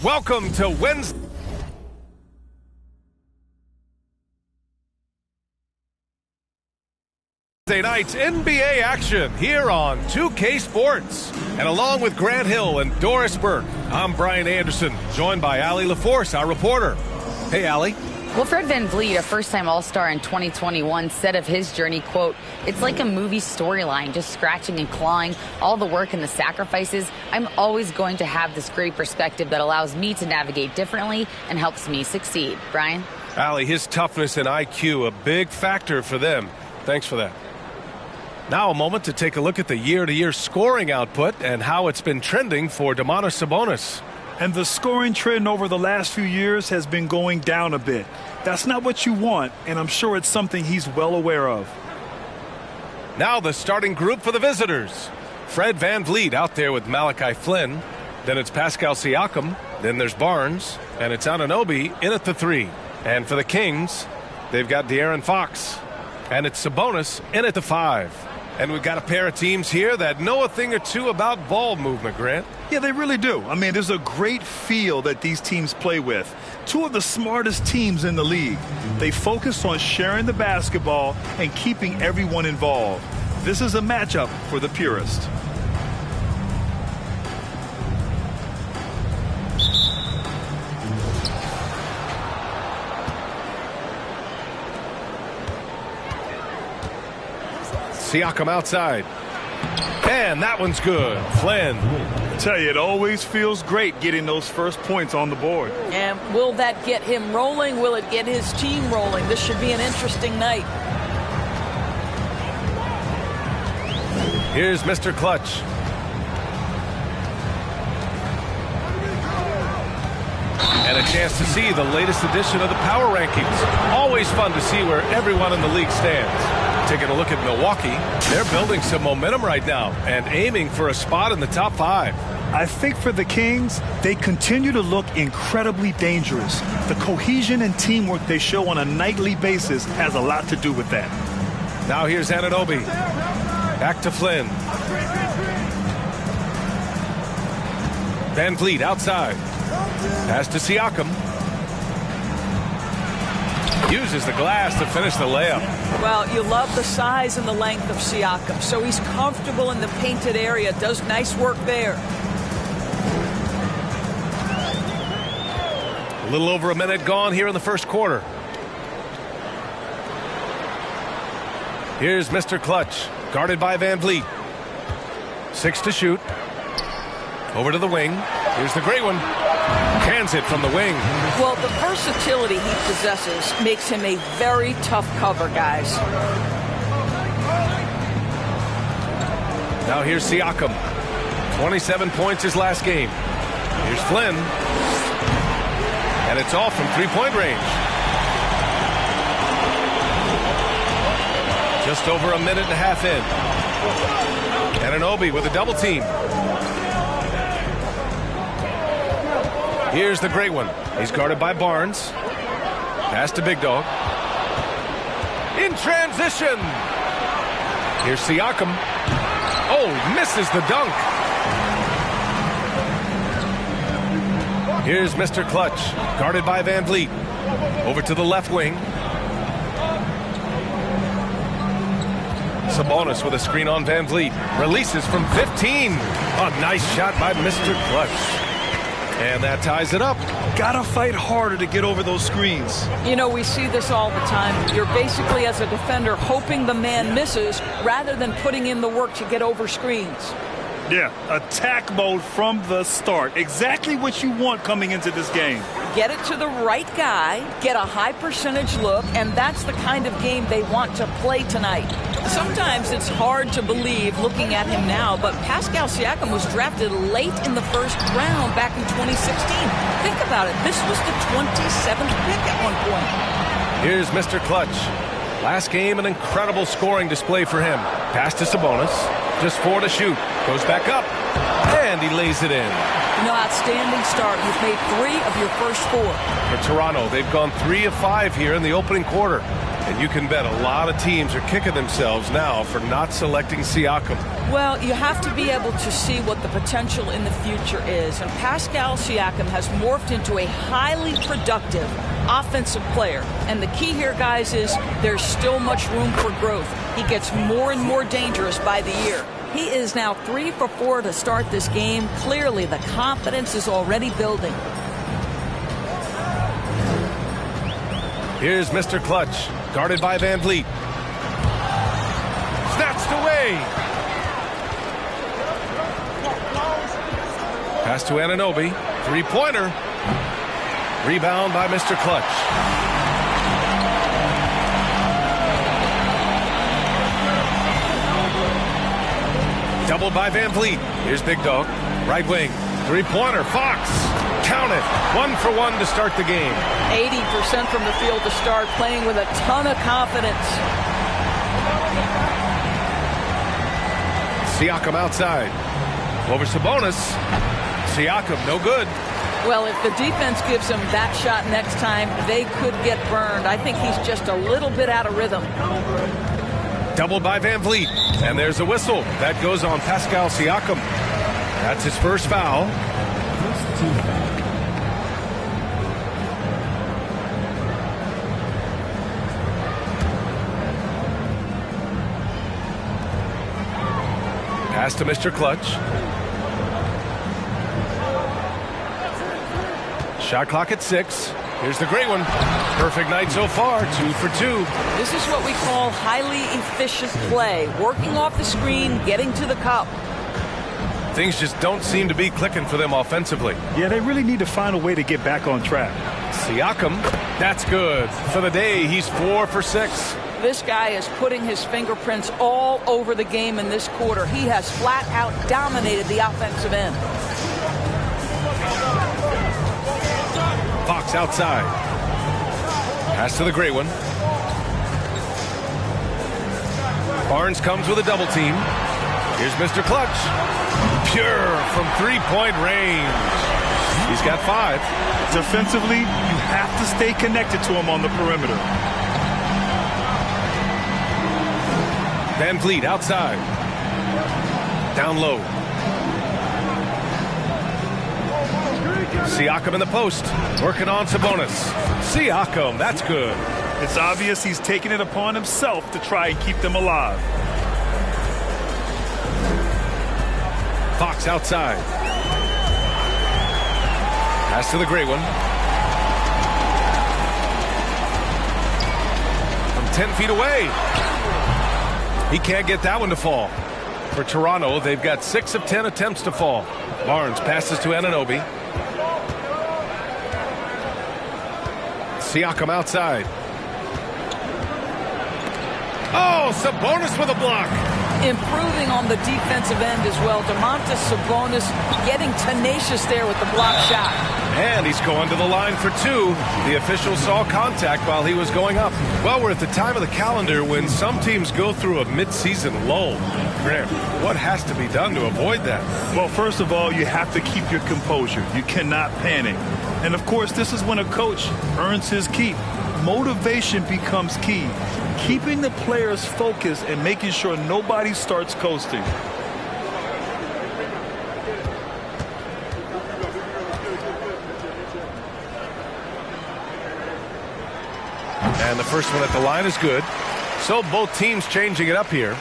Welcome to Wednesday night's NBA action here on 2K Sports. And along with Grant Hill and Doris Burke, I'm Brian Anderson, joined by Allie LaForce, our reporter. Hey, Allie. Well, Fred VanVleet, a first-time All-Star in 2021, said of his journey, quote, "It's like a movie storyline, just scratching and clawing, all the work and the sacrifices. I'm always going to have this great perspective that allows me to navigate differently and helps me succeed." Brian? Allie, his toughness and IQ, a big factor for them. Thanks for that. Now a moment to take a look at the year-to-year scoring output and how it's been trending for Domantas Sabonis. And the scoring trend over the last few years has been going down a bit. That's not what you want, and I'm sure it's something he's well aware of. Now the starting group for the visitors. Fred VanVleet out there with Malachi Flynn. Then it's Pascal Siakam. Then there's Barnes. And it's Anunoby in at the 3. And for the Kings, they've got De'Aaron Fox. And it's Sabonis in at the 5. And we've got a pair of teams here that know a thing or two about ball movement, Grant. Yeah, they really do. I mean, there's a great feel that these teams play with. Two of the smartest teams in the league. They focus on sharing the basketball and keeping everyone involved. This is a matchup for the purist. Siakam outside. And that one's good. Flynn. I tell you, it always feels great getting those first points on the board. And will that get him rolling? Will it get his team rolling? This should be an interesting night. Here's Mr. Clutch. And a chance to see the latest edition of the Power Rankings. Always fun to see where everyone in the league stands. Taking a look at Milwaukee, they're building some momentum right now and aiming for a spot in the top 5. I think for the Kings, they continue to look incredibly dangerous. The cohesion and teamwork they show on a nightly basis has a lot to do with that. Now here's Anunoby. Back to Flynn. VanVleet outside. Pass to Siakam. Uses the glass to finish the layup. Well, you love the size and the length of Siakam. So he's comfortable in the painted area. Does nice work there. A little over a minute gone here in the first quarter. Here's Mr. Clutch, guarded by VanVleet. 6 to shoot. Over to the wing. Here's the great one. Cans it from the wing. Well, the versatility he possesses makes him a very tough cover, guys. Now here's Siakam. 27 points his last game. Here's Flynn. And it's all from three-point range. Just over a minute and a half in. Anunoby with a double team. Here's the great one. He's guarded by Barnes. Pass to Big Dog. In transition. Here's Siakam. Oh, misses the dunk. Here's Mr. Clutch, guarded by VanVleet. Over to the left wing. Sabonis with a screen on VanVleet. Releases from 15. A nice shot by Mr. Clutch. And that ties it up. Gotta fight harder to get over those screens. You know, we see this all the time. You're basically, as a defender, hoping the man misses rather than putting in the work to get over screens. Yeah, attack mode from the start. Exactly what you want coming into this game. Get it to the right guy, get a high percentage look, and that's the kind of game they want to play tonight. Sometimes it's hard to believe looking at him now, but Pascal Siakam was drafted late in the first round back in 2016. Think about it. This was the 27th pick at one point. Here's Mr. Clutch. Last game, an incredible scoring display for him. Pass to Sabonis. Just 4 to shoot. Goes back up. And he lays it in. You know, outstanding start. You've made 3 of your first 4. For Toronto, they've gone 3 of 5 here in the opening quarter. And you can bet a lot of teams are kicking themselves now for not selecting Siakam. Well, you have to be able to see what the potential in the future is. And Pascal Siakam has morphed into a highly productive offensive player. And the key here, guys, is there's still much room for growth. He gets more and more dangerous by the year. He is now 3 for 4 to start this game. Clearly, the confidence is already building. Here's Mr. Clutch, guarded by Van Vliet. Snatched away. Pass to Anunoby. Three-pointer. Rebound by Mr. Clutch. Doubled by Van Vliet. Here's Big Dog. Right wing. Three-pointer. Fox. Count it. 1 for 1 to start the game. 80% from the field to start, playing with a ton of confidence. Siakam outside. Over Sabonis. Siakam, no good. Well, if the defense gives him that shot next time, they could get burned. I think he's just a little bit out of rhythm. Doubled by Van Vliet. And there's a whistle. That goes on Pascal Siakam. That's his first foul. Pass to Mr. Clutch. Shot clock at 6. Here's the great one. Perfect night so far. 2 for 2. This is what we call highly efficient play. Working off the screen, getting to the cup. Things just don't seem to be clicking for them offensively. Yeah, they really need to find a way to get back on track. Siakam, that's good. For the day, he's 4 for 6. This guy is putting his fingerprints all over the game in this quarter. He has flat out dominated the offensive end. Fox outside. Pass to the great one. Barnes comes with a double team. Here's Mr. Clutch. Pure from three-point range. He's got 5. Defensively, you have to stay connected to him on the perimeter. Van Vliet outside. Down low. Siakam in the post. Working on Sabonis. Siakam, that's good. It's obvious he's taking it upon himself to try and keep them alive. Fox outside. Pass to the great one. From 10 feet away. He can't get that one to fall. For Toronto, they've got 6 of 10 attempts to fall. Barnes passes to Anunoby. Siakam outside. Oh, Sabonis with a block. Improving on the defensive end as well. Domantas Sabonis getting tenacious there with the block shot. And he's going to the line for 2. The official saw contact while he was going up. Well, we're at the time of the calendar when some teams go through a midseason lull. Graham, what has to be done to avoid that? Well, first of all, you have to keep your composure. You cannot panic. And, of course, this is when a coach earns his keep. Motivation becomes key. Keeping the players focused and making sure nobody starts coasting. And the first one at the line is good. So both teams changing it up here.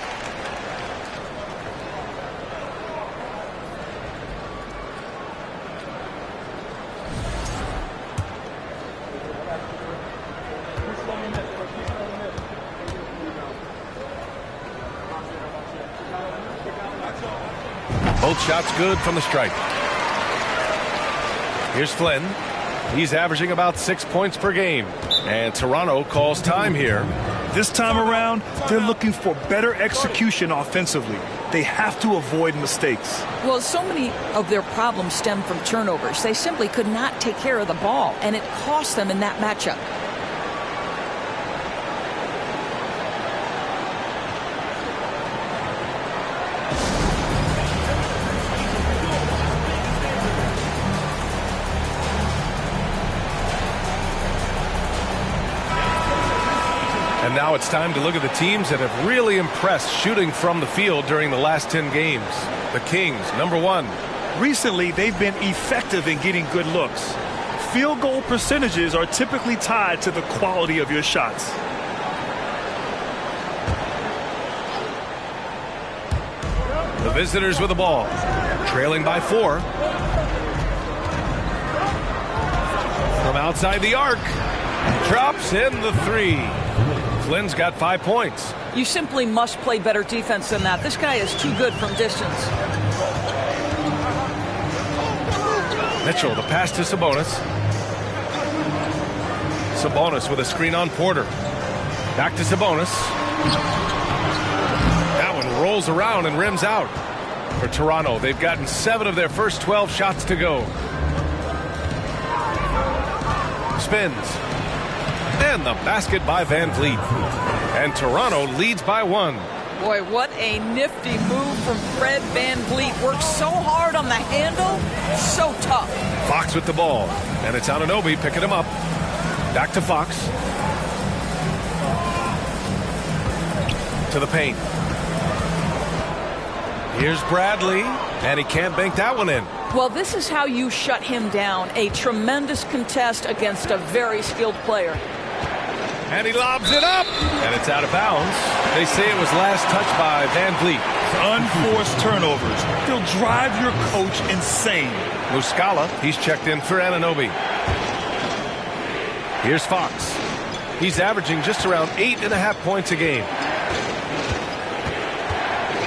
Both shots good from the stripe. Here's Flynn. He's averaging about 6 points per game. And Toronto calls time here. This time around, they're looking for better execution offensively. They have to avoid mistakes. Well, so many of their problems stem from turnovers. They simply could not take care of the ball, and it cost them in that matchup. And now it's time to look at the teams that have really impressed shooting from the field during the last 10 games. The Kings, number 1. Recently, they've been effective in getting good looks. Field goal percentages are typically tied to the quality of your shots. The visitors with the ball, trailing by 4. From outside the arc, drops in the 3. Flynn's got 5 points. You simply must play better defense than that. This guy is too good from distance. Mitchell, the pass to Sabonis. Sabonis with a screen on Porter. Back to Sabonis. That one rolls around and rims out. For Toronto, they've gotten 7 of their first 12 shots to go. Spins. And the basket by Van Vliet. And Toronto leads by 1. Boy, what a nifty move from Fred Van Vliet. Works so hard on the handle. So tough. Fox with the ball. And it's Anunoby picking him up. Back to Fox. To the paint. Here's Bradley. And he can't bank that one in. Well, this is how you shut him down. A tremendous contest against a very skilled player. And he lobs it up. And it's out of bounds. They say it was last touched by Van Vliet. Unforced turnovers. They'll drive your coach insane. Muscala, he's checked in for Anunoby. Here's Fox. He's averaging just around 8.5 points a game.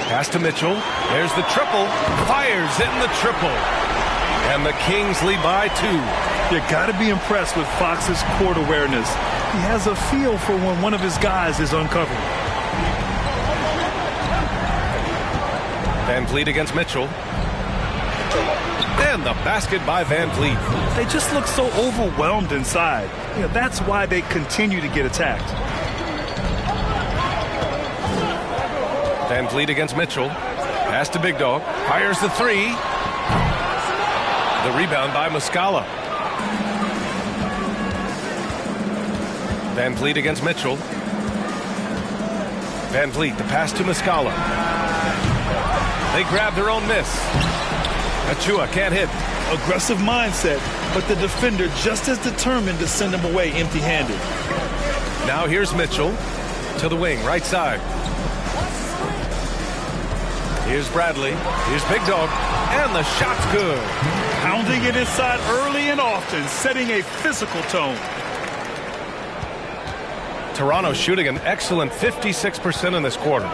Pass to Mitchell. There's the triple. Fires in the triple. And the Kings lead by 2. You got to be impressed with Fox's court awareness. He has a feel for when one of his guys is uncovered. Van Vliet against Mitchell. And the basket by Van Vliet. They just look so overwhelmed inside. That's why they continue to get attacked. Van Vliet against Mitchell. Pass to Big Dog. Fires the 3. The rebound by Muscala. Van Vliet against Mitchell. Van Vliet, the pass to Muscala. They grab their own miss. Achua can't hit. Aggressive mindset, but the defender just as determined to send him away empty-handed. Now here's Mitchell to the wing, right side. Here's Bradley. Here's Big Dog. And the shot's good. Pounding it inside early and often, setting a physical tone. Toronto shooting an excellent 56% in this quarter.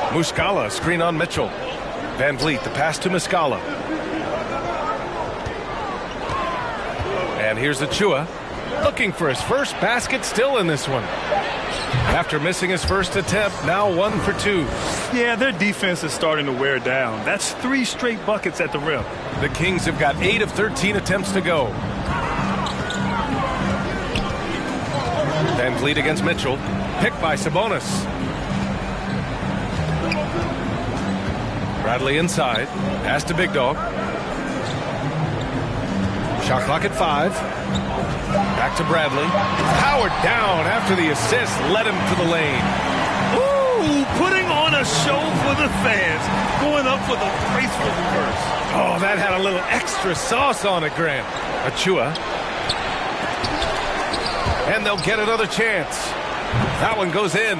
Muscala, screen on Mitchell. Van Vliet, the pass to Muscala. And here's Achua, looking for his first basket, still in this one. After missing his first attempt, now 1 for 2. Yeah, their defense is starting to wear down. That's 3 straight buckets at the rim. The Kings have got 8 of 13 attempts to go. Van Vliet against Mitchell. Picked by Sabonis. Bradley inside. Pass to Big Dog. Shot clock at 5. Back to Bradley. Powered down after the assist led him to the lane. Ooh, putting on a show for the fans. Going up with a graceful reverse. Oh, that had a little extra sauce on it, Grant. Achua. And they'll get another chance. That one goes in.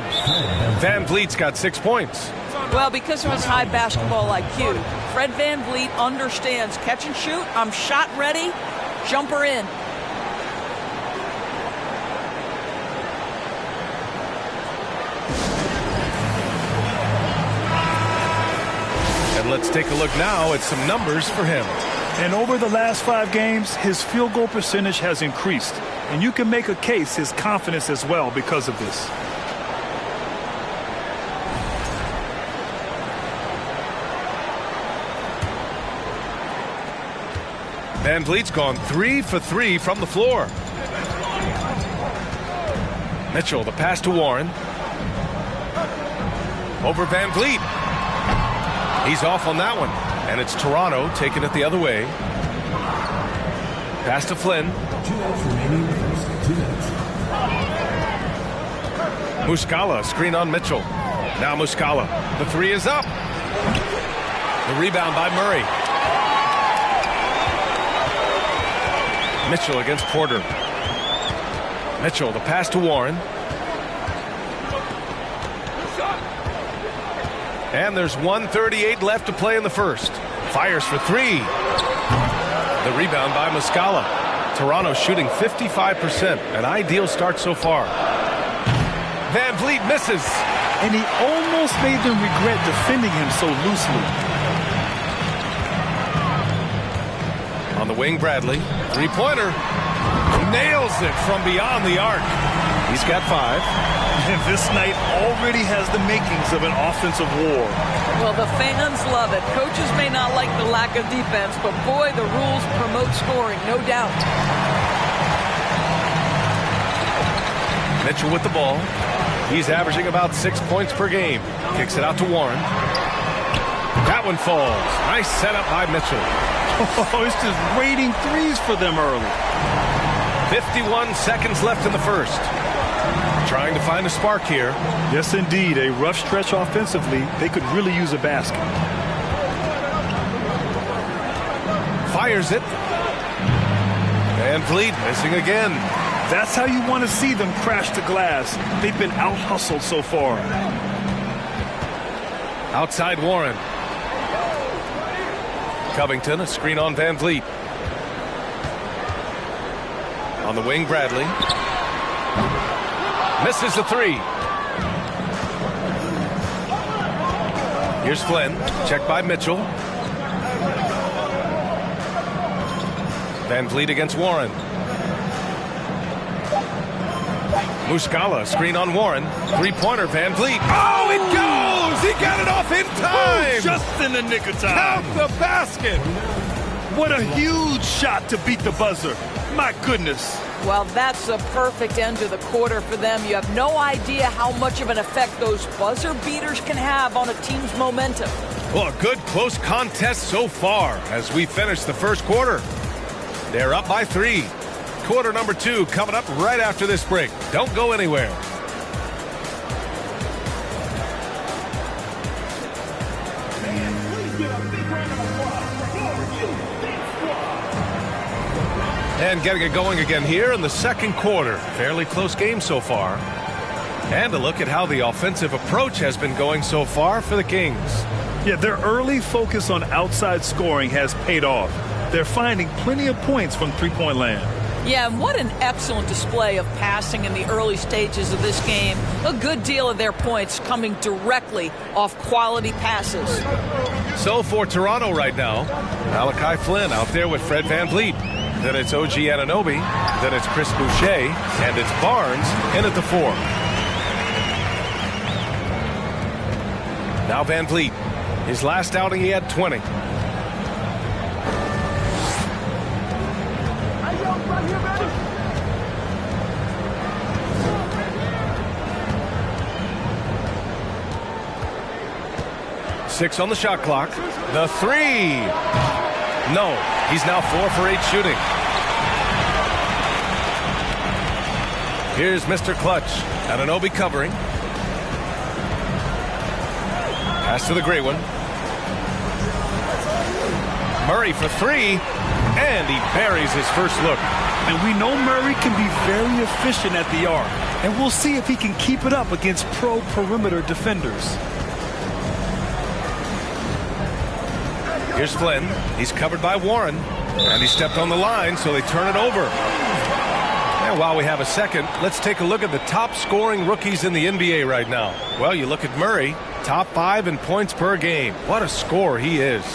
Van Vliet's got 6 points. Well, because of his high basketball IQ, Fred Van Vliet understands catch and shoot. I'm shot ready. Jumper in. And let's take a look now at some numbers for him. And over the last 5 games, his field goal percentage has increased. And you can make a case his confidence as well because of this. Van Vliet's gone 3 for 3 from the floor. Mitchell, the pass to Warren. Over Van Vliet. He's off on that one. And it's Toronto taking it the other way. Pass to Flynn. Muscala, screen on Mitchell. Now Muscala. The three is up. The rebound by Murray. Mitchell against Porter. Mitchell, the pass to Warren. And there's 1:38 left to play in the first. Fires for three. The rebound by Muscala. Toronto shooting 55%. An ideal start so far. Van Vliet misses. And he almost made them regret defending him so loosely. On the wing, Bradley. Three-pointer. Nails it from beyond the arc. He's got 5. And this night already has the makings of an offensive war. Well, the fans love it. Coaches may not like the lack of defense, but boy, the rules promote scoring, no doubt. Mitchell with the ball. He's averaging about 6 points per game. Kicks it out to Warren. That one falls. Nice setup by Mitchell. Oh, it's just raining threes for them early. 51 seconds left in the first. Trying to find a spark here. Yes, indeed. A rough stretch offensively. They could really use a basket. Fires it. Van Vliet missing again. That's how you want to see them crash the glass. They've been out-hustled so far. Outside Warren. Covington, a screen on Van Vliet. On the wing, Bradley. Misses the three. Here's Flynn. Checked by Mitchell. Van Vliet against Warren. Muscala, screen on Warren. Three-pointer, Van Vliet. Oh, it goes! He got it off in time! Just in the nick of time. Count the basket! What a huge shot to beat the buzzer. My goodness. Well, that's a perfect end to the quarter for them. You have no idea how much of an effect those buzzer beaters can have on a team's momentum. Well, a good close contest so far as we finish the first quarter. They're up by 3. Quarter number 2 coming up right after this break. Don't go anywhere. And getting it going again here in the second quarter. Fairly close game so far. And a look at how the offensive approach has been going so far for the Kings. Yeah, their early focus on outside scoring has paid off. They're finding plenty of points from three-point land. Yeah, and what an excellent display of passing in the early stages of this game. A good deal of their points coming directly off quality passes. So for Toronto right now, Malachi Flynn out there with Fred Van Vliet. Then it's OG Anunoby. Then it's Chris Boucher. And it's Barnes in at the 4. Now Van Vliet. His last outing, he had 20. Six on the shot clock. The 3. No, he's now 4 for 8 shooting. Here's Mr. Clutch. Anunoby covering. Pass to the great one. Murray for 3. And he buries his first look. And we know Murray can be very efficient at the arc. And we'll see if he can keep it up against pro perimeter defenders. Here's Flynn. He's covered by Warren. And he stepped on the line, so they turn it over. And while we have a second, let's take a look at the top scoring rookies in the NBA right now. Well, you look at Murray, top 5 in points per game. What a scorer he is.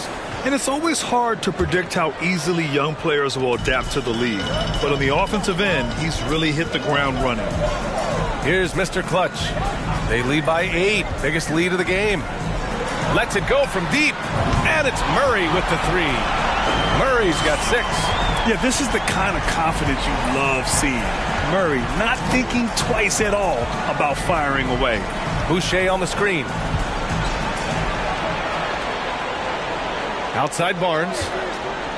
And it's always hard to predict how easily young players will adapt to the league. But on the offensive end, he's really hit the ground running. Here's Mr. Clutch. They lead by 8. Biggest lead of the game. Lets it go from deep. And it's Murray with the 3. Murray's got 6. Yeah, this is the kind of confidence you love seeing. Murray not thinking twice at all about firing away. Boucher on the screen. Outside Barnes.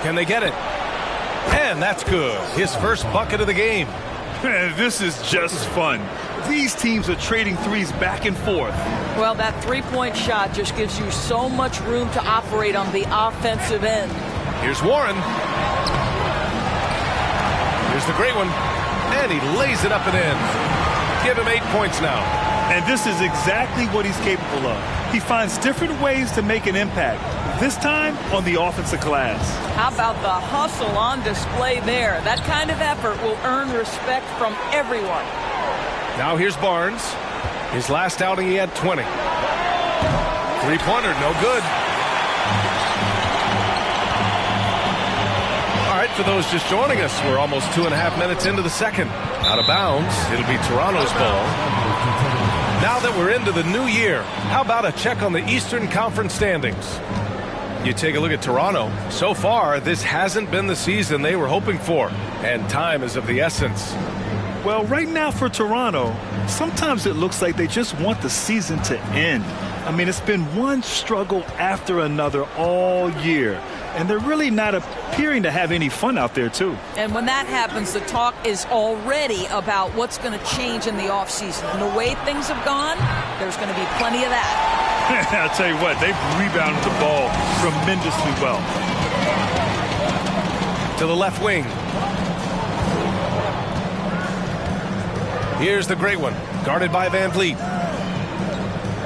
Can they get it? And that's good. His first bucket of the game. Man, this is just fun. These teams are trading threes back and forth. Well, that three-point shot just gives you so much room to operate on the offensive end. Here's Warren. Here's the great one. And he lays it up and in. Give him 8 points now. And this is exactly what he's capable of. He finds different ways to make an impact. This time on the offensive glass. How about the hustle on display there? That kind of effort will earn respect from everyone. Now here's Barnes. His last outing, he had 20. Three-pointer, no good. All right, for those just joining us, we're almost 2.5 minutes into the second. Out of bounds, it'll be Toronto's ball. Now that we're into the new year, how about a check on the Eastern Conference standings? You take a look at Toronto. So far, this hasn't been the season they were hoping for, and time is of the essence. Well, right now for Toronto, sometimes it looks like they just want the season to end. I mean, it's been one struggle after another all year, and they're really not appearing to have any fun out there, too. And when that happens, the talk is already about what's going to change in the offseason. And the way things have gone, there's going to be plenty of that. I'll tell you what, they've rebounded the ball tremendously well. To the left wing. Here's the great one, guarded by Van Vliet.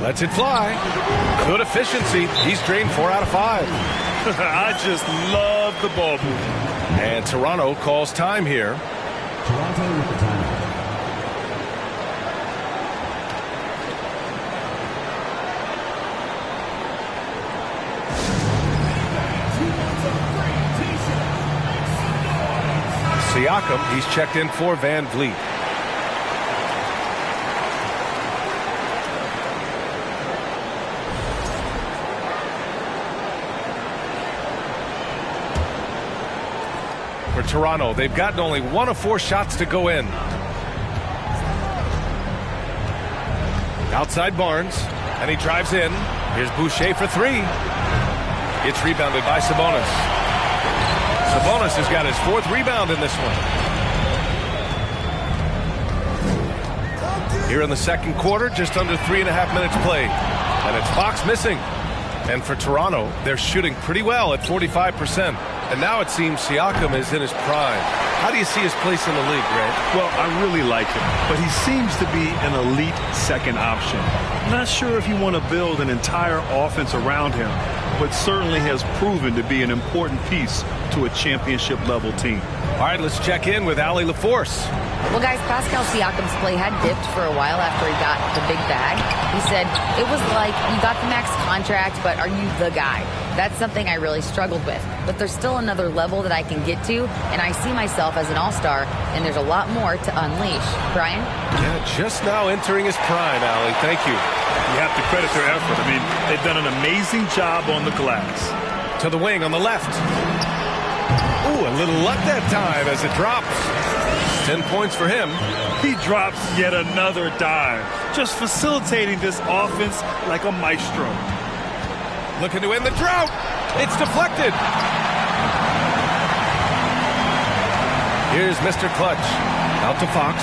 Lets it fly. Good efficiency. He's drained 4 out of 5. I just love the ball movement. And Toronto calls time here. Toronto with the timeout. Siakam, he's checked in for Van Vliet. For Toronto, they've gotten only 1 of 4 shots to go in. Outside Barnes, and he drives in. Here's Boucher for 3. It's rebounded by Sabonis. Sabonis has got his 4th rebound in this one. Here in the second quarter, just under 3.5 minutes played. And it's Fox missing. And for Toronto, they're shooting pretty well at 45%. And now it seems Siakam is in his prime. How do you see his place in the league, Ray? Well, I really like him, but he seems to be an elite second option. Not sure if you want to build an entire offense around him, but certainly has proven to be an important piece to a championship-level team. All right, let's check in with Allie LaForce. Well, guys, Pascal Siakam's play had dipped for a while after he got the big bag. He said, it was like, you got the max contract, but are you the guy? That's something I really struggled with. But there's still another level that I can get to, and I see myself as an all-star, and there's a lot more to unleash. Brian? Yeah, just now entering his prime, Allie. Thank you. You have to credit their effort. I mean, they've done an amazing job on the glass. To the wing on the left. Ooh, a little luck that time as it drops. 10 points for him. He drops yet another dive, just facilitating this offense like a maestro. Looking to end the drought. It's deflected. Here's Mr. Clutch. Out to Fox.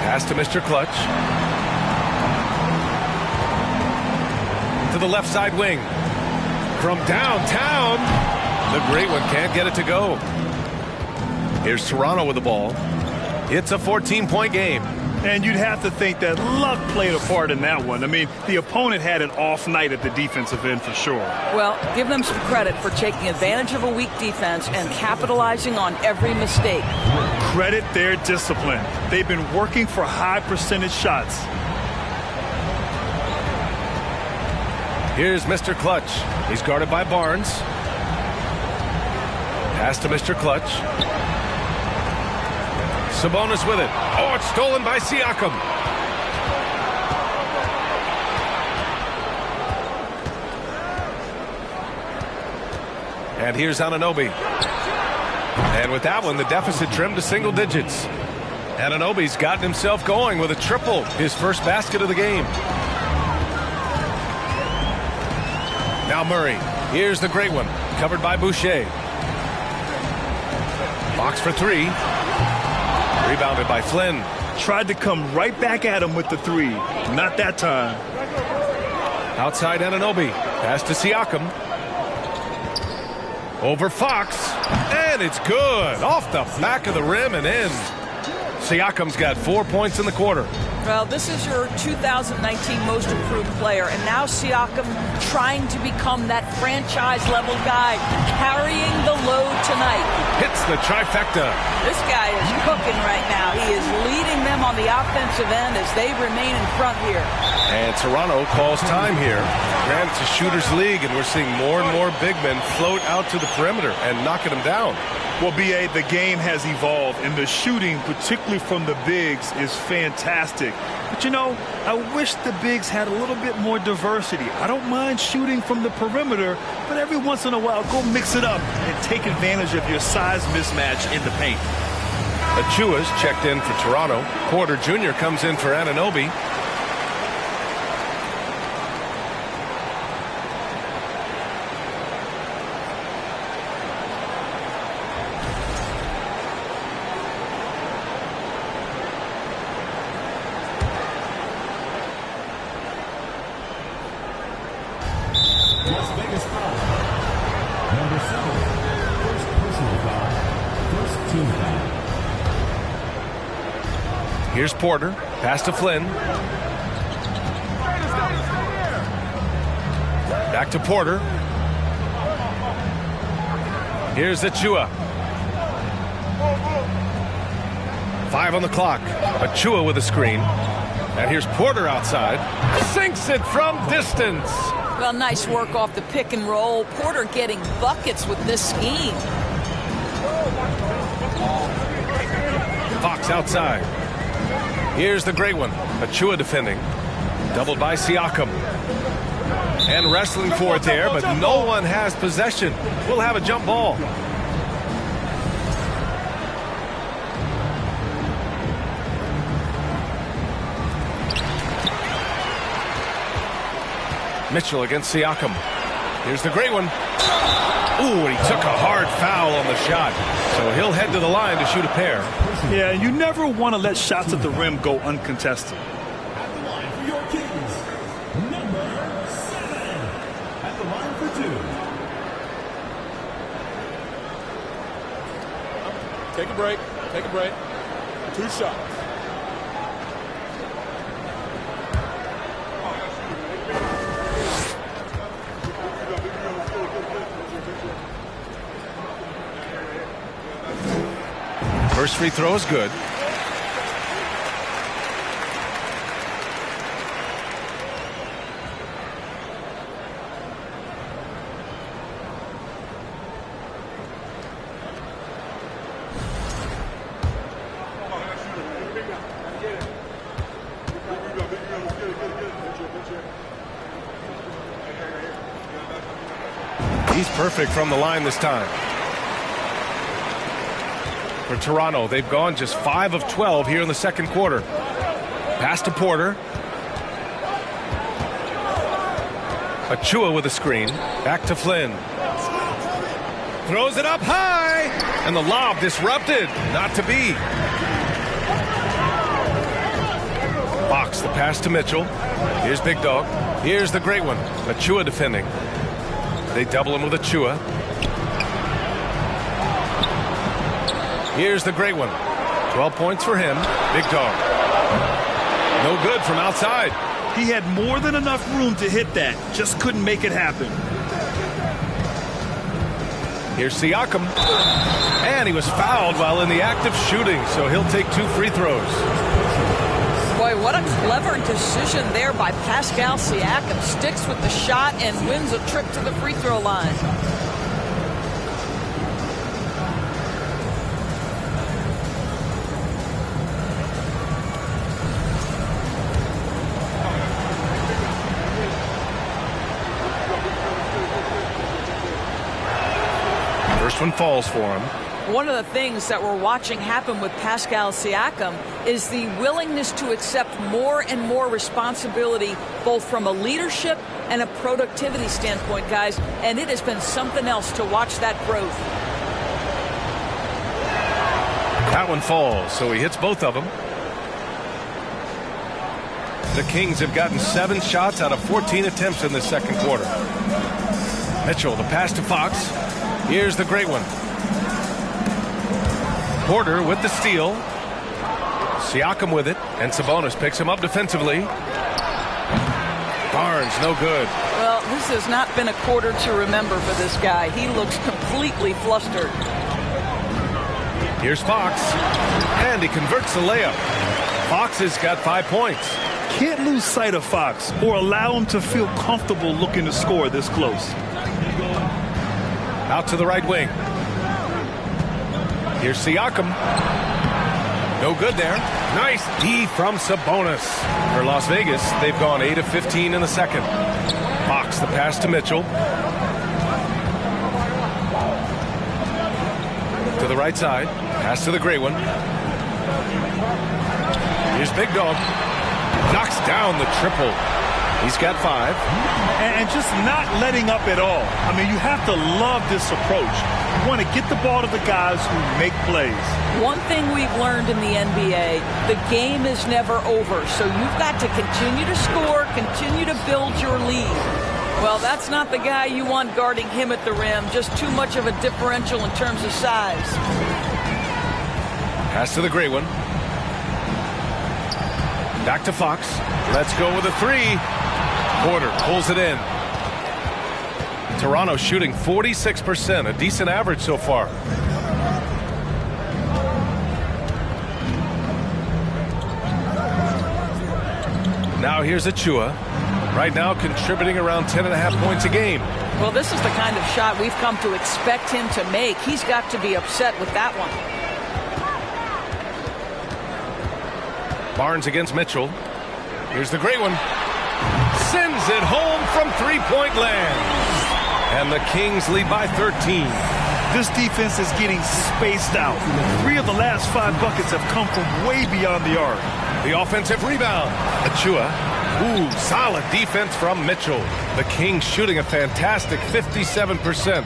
Pass to Mr. Clutch. To the left side wing. From downtown. The great one can't get it to go. Here's Toronto with the ball. It's a 14-point game. And you'd have to think that luck played a part in that one. I mean, the opponent had an off night at the defensive end for sure. Well, give them some credit for taking advantage of a weak defense and capitalizing on every mistake. Credit their discipline. They've been working for high percentage shots. Here's Mr. Clutch. He's guarded by Barnes. Pass to Mr. Clutch. Sabonis with it. Oh, it's stolen by Siakam. And here's Anunoby. And with that one, the deficit trimmed to single digits. Anunoby's gotten himself going with a triple, his first basket of the game. Now Murray. Here's the great one, covered by Boucher. Fox for three. Rebounded by Flynn. Tried to come right back at him with the three. Not that time. Outside Anunoby. Pass to Siakam. Over Fox. And it's good. Off the back of the rim and in. Siakam's got 4 points in the quarter. Well, this is your 2019 most improved player, and now Siakam trying to become that franchise-level guy, carrying the load tonight. Hits the trifecta. This guy is cooking right now. He is leading them on the offensive end as they remain in front here. And Toronto calls time here. Granted, it's a shooter's league, and we're seeing more and more big men float out to the perimeter and knocking them down. Well, B.A., the game has evolved, and the shooting, particularly from the bigs, is fantastic. But, you know, I wish the bigs had a little bit more diversity. I don't mind shooting from the perimeter, but every once in a while, go mix it up and take advantage of your size mismatch in the paint. Achua's checked in for Toronto. Porter Jr. comes in for Anunoby. Las Vegas foul. Number 7. First personal foul. First team foul. Here's Porter. Pass to Flynn. Back to Porter. Here's Achua. 5 on the clock. Achua with a screen. And here's Porter outside. Sinks it from distance. Well, nice work off the pick and roll. Porter getting buckets with this scheme. Fox outside. Here's the great one. Achua defending. Doubled by Siakam. And wrestling for it there, but no one has possession. We'll have a jump ball. Mitchell against Siakam. Here's the great one. Ooh, and he took a hard foul on the shot. So he'll head to the line to shoot a pair. Yeah, you never want to let shots at the rim go uncontested. At the line for your Kings, number 7. At the line for 2. Take a break. Take a break. 2 shots. First free throw is good. He's perfect from the line this time. For Toronto, they've gone just 5 of 12 here in the second quarter. Pass to Porter. Achua with a screen. Back to Flynn. Throws it up high. And the lob disrupted. Not to be. Fox, the pass to Mitchell. Here's Big Dog. Here's the great one. Achua defending. They double him with Achua. Here's the great one. 12 points for him. Big Dog. No good from outside. He had more than enough room to hit that. Just couldn't make it happen. Here's Siakam. And he was fouled while in the act of shooting, so he'll take 2 free throws. Boy, what a clever decision there by Pascal Siakam. Sticks with the shot and wins a trip to the free throw line. First one falls for him. One of the things that we're watching happen with Pascal Siakam is the willingness to accept more and more responsibility, both from a leadership and a productivity standpoint, guys. And it has been something else to watch that growth. That one falls, so he hits both of them. The Kings have gotten 7 shots out of 14 attempts in the second quarter. Mitchell, the pass to Fox. Here's the great one. Porter with the steal. Siakam with it, and Sabonis picks him up defensively. Barnes, no good. Well, this has not been a quarter to remember for this guy. He looks completely flustered. Here's Fox, and he converts the layup. Fox has got 5 points. Can't lose sight of Fox or allow him to feel comfortable looking to score this close. Out to the right wing. Here's Siakam. No good there. Nice D from Sabonis. For Las Vegas, they've gone 8 of 15 in the second. Fox, the pass to Mitchell. To the right side. Pass to the gray one. Here's Big Dog. Knocks down the triple. He's got 5. And just not letting up at all. I mean, you have to love this approach. You want to get the ball to the guys who make plays. One thing we've learned in the NBA, the game is never over. So you've got to continue to score, continue to build your lead. Well, that's not the guy you want guarding him at the rim. Just too much of a differential in terms of size. Pass to the gray one. Back to Fox. Let's go with a 3. Porter pulls it in. Toronto shooting 46%, a decent average so far. Now here's Achua. Right now contributing around 10.5 points a game. Well, this is the kind of shot we've come to expect him to make. He's got to be upset with that one. Barnes against Mitchell. Here's the great one. Sends it home from three-point land. And the Kings lead by 13. This defense is getting spaced out. 3 of the last 5 buckets have come from way beyond the arc. The offensive rebound. Achua. Ooh, solid defense from Mitchell. The Kings shooting a fantastic 57%.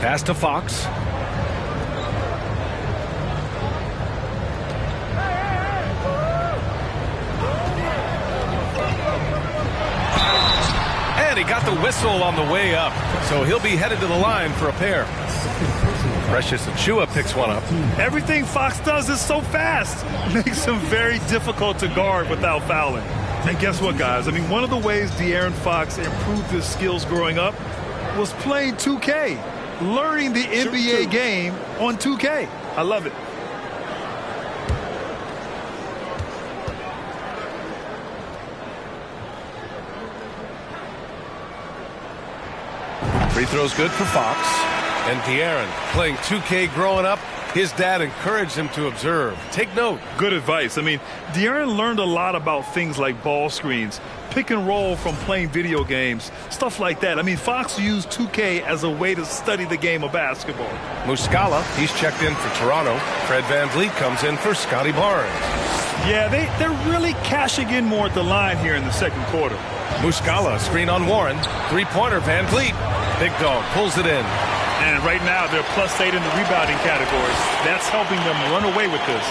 Pass to Fox. He got the whistle on the way up, so he'll be headed to the line for a pair. Precious Achua picks one up. Everything Fox does is so fast. Makes him very difficult to guard without fouling. And guess what, guys? I mean, one of the ways De'Aaron Fox improved his skills growing up was playing 2K, learning the NBA game on 2K. I love it. Free throw's good for Fox. And De'Aaron playing 2K growing up. His dad encouraged him to observe. Take note. Good advice. I mean, De'Aaron learned a lot about things like ball screens, pick and roll from playing video games, stuff like that. I mean, Fox used 2K as a way to study the game of basketball. Muscala, he's checked in for Toronto. Fred VanVleet comes in for Scotty Barnes. Yeah, they're really cashing in more at the line here in the second quarter. Muscala, screen on Warren. Three-pointer, VanVleet. Big Dog pulls it in. And right now, they're +8 in the rebounding category. That's helping them run away with this.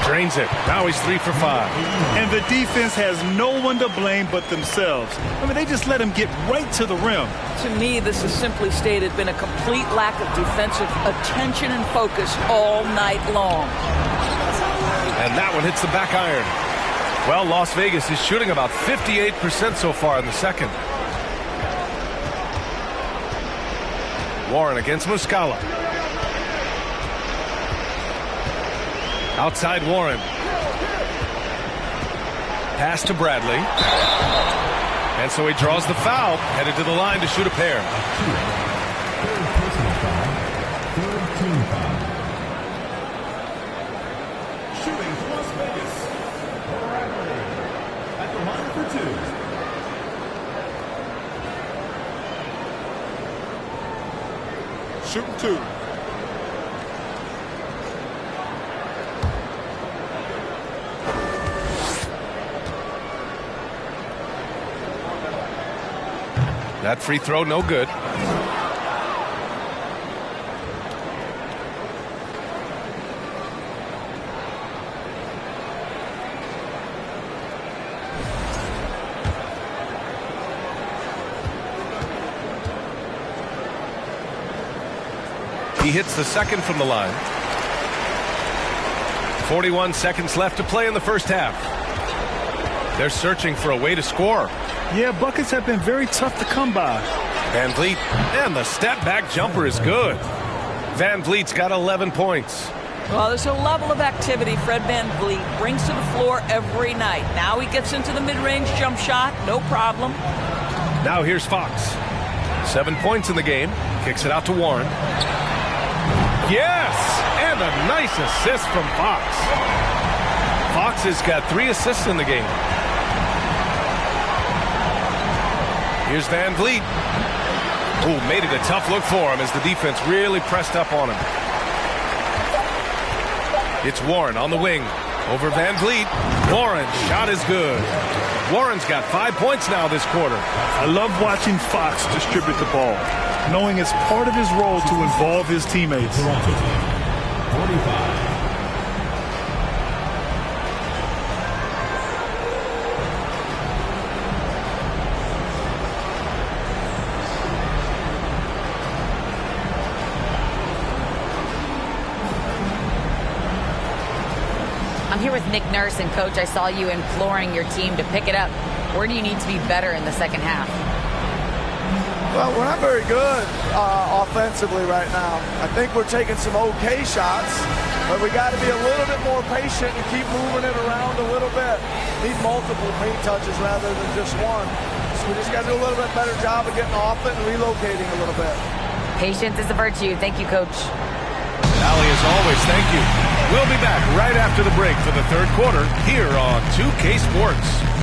Drains it. Now he's 3 for 5. And the defense has no one to blame but themselves. I mean, they just let him get right to the rim. To me, this has simply stated been a complete lack of defensive attention and focus all night long. And that one hits the back iron. Well, Las Vegas is shooting about 58% so far in the second. Warren against Muscala. Outside Warren. Pass to Bradley. And so he draws the foul, headed to the line to shoot a pair. Shooting for Las Vegas. Bradley at the line for 2. Shooting 2. That free throw, no good. He hits the second from the line. 41 seconds left to play in the first half. They're searching for a way to score. Yeah, buckets have been very tough to come by. Van Vliet, and the step back jumper is good. Van Vliet's got 11 points. Well, there's a level of activity Fred Van Vliet brings to the floor every night. Now he gets into the mid-range jump shot, no problem. Now here's Fox. 7 points in the game. Kicks it out to Warren. Yes! And a nice assist from Fox. Fox has got 3 assists in the game. Here's Van Vliet. Ooh, made it a tough look for him as the defense really pressed up on him. It's Warren on the wing. Over Van Vliet. Warren, shot is good. Warren's got 5 points now this quarter. I love watching Fox distribute the ball, knowing it's part of his role to involve his teammates. Toronto team, 45. I'm here with Nick Nurse, and Coach, I saw you imploring your team to pick it up. Where do you need to be better in the second half? Well, we're not very good offensively right now. I think we're taking some okay shots, but we got to be a little bit more patient and keep moving it around a little bit. Need multiple paint touches rather than just one. So we just got to do a little bit better job of getting off it and relocating a little bit. Patience is a virtue. Thank you, Coach. Allie, as always, thank you. We'll be back right after the break for the third quarter here on 2K Sports.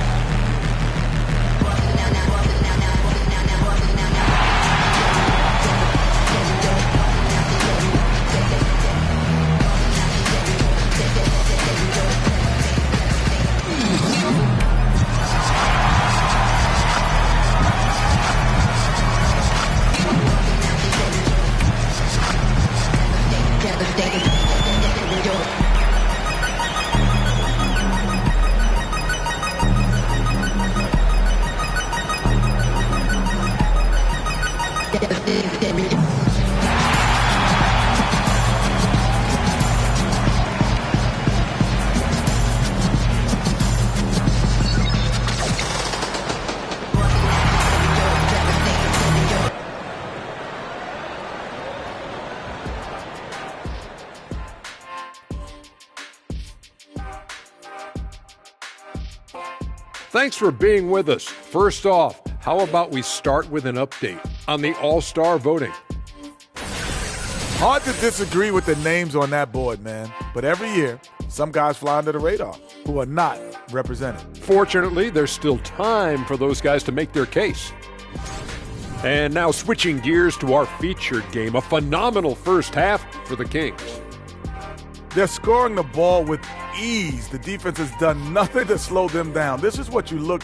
Thanks for being with us. First off, how about we start with an update on the All-Star voting? Hard to disagree with the names on that board, man. But every year, some guys fly under the radar who are not represented. Fortunately, there's still time for those guys to make their case. And now switching gears to our featured game, a phenomenal first half for the Kings. They're scoring the ball with ease. The defense has done nothing to slow them down. This is what you look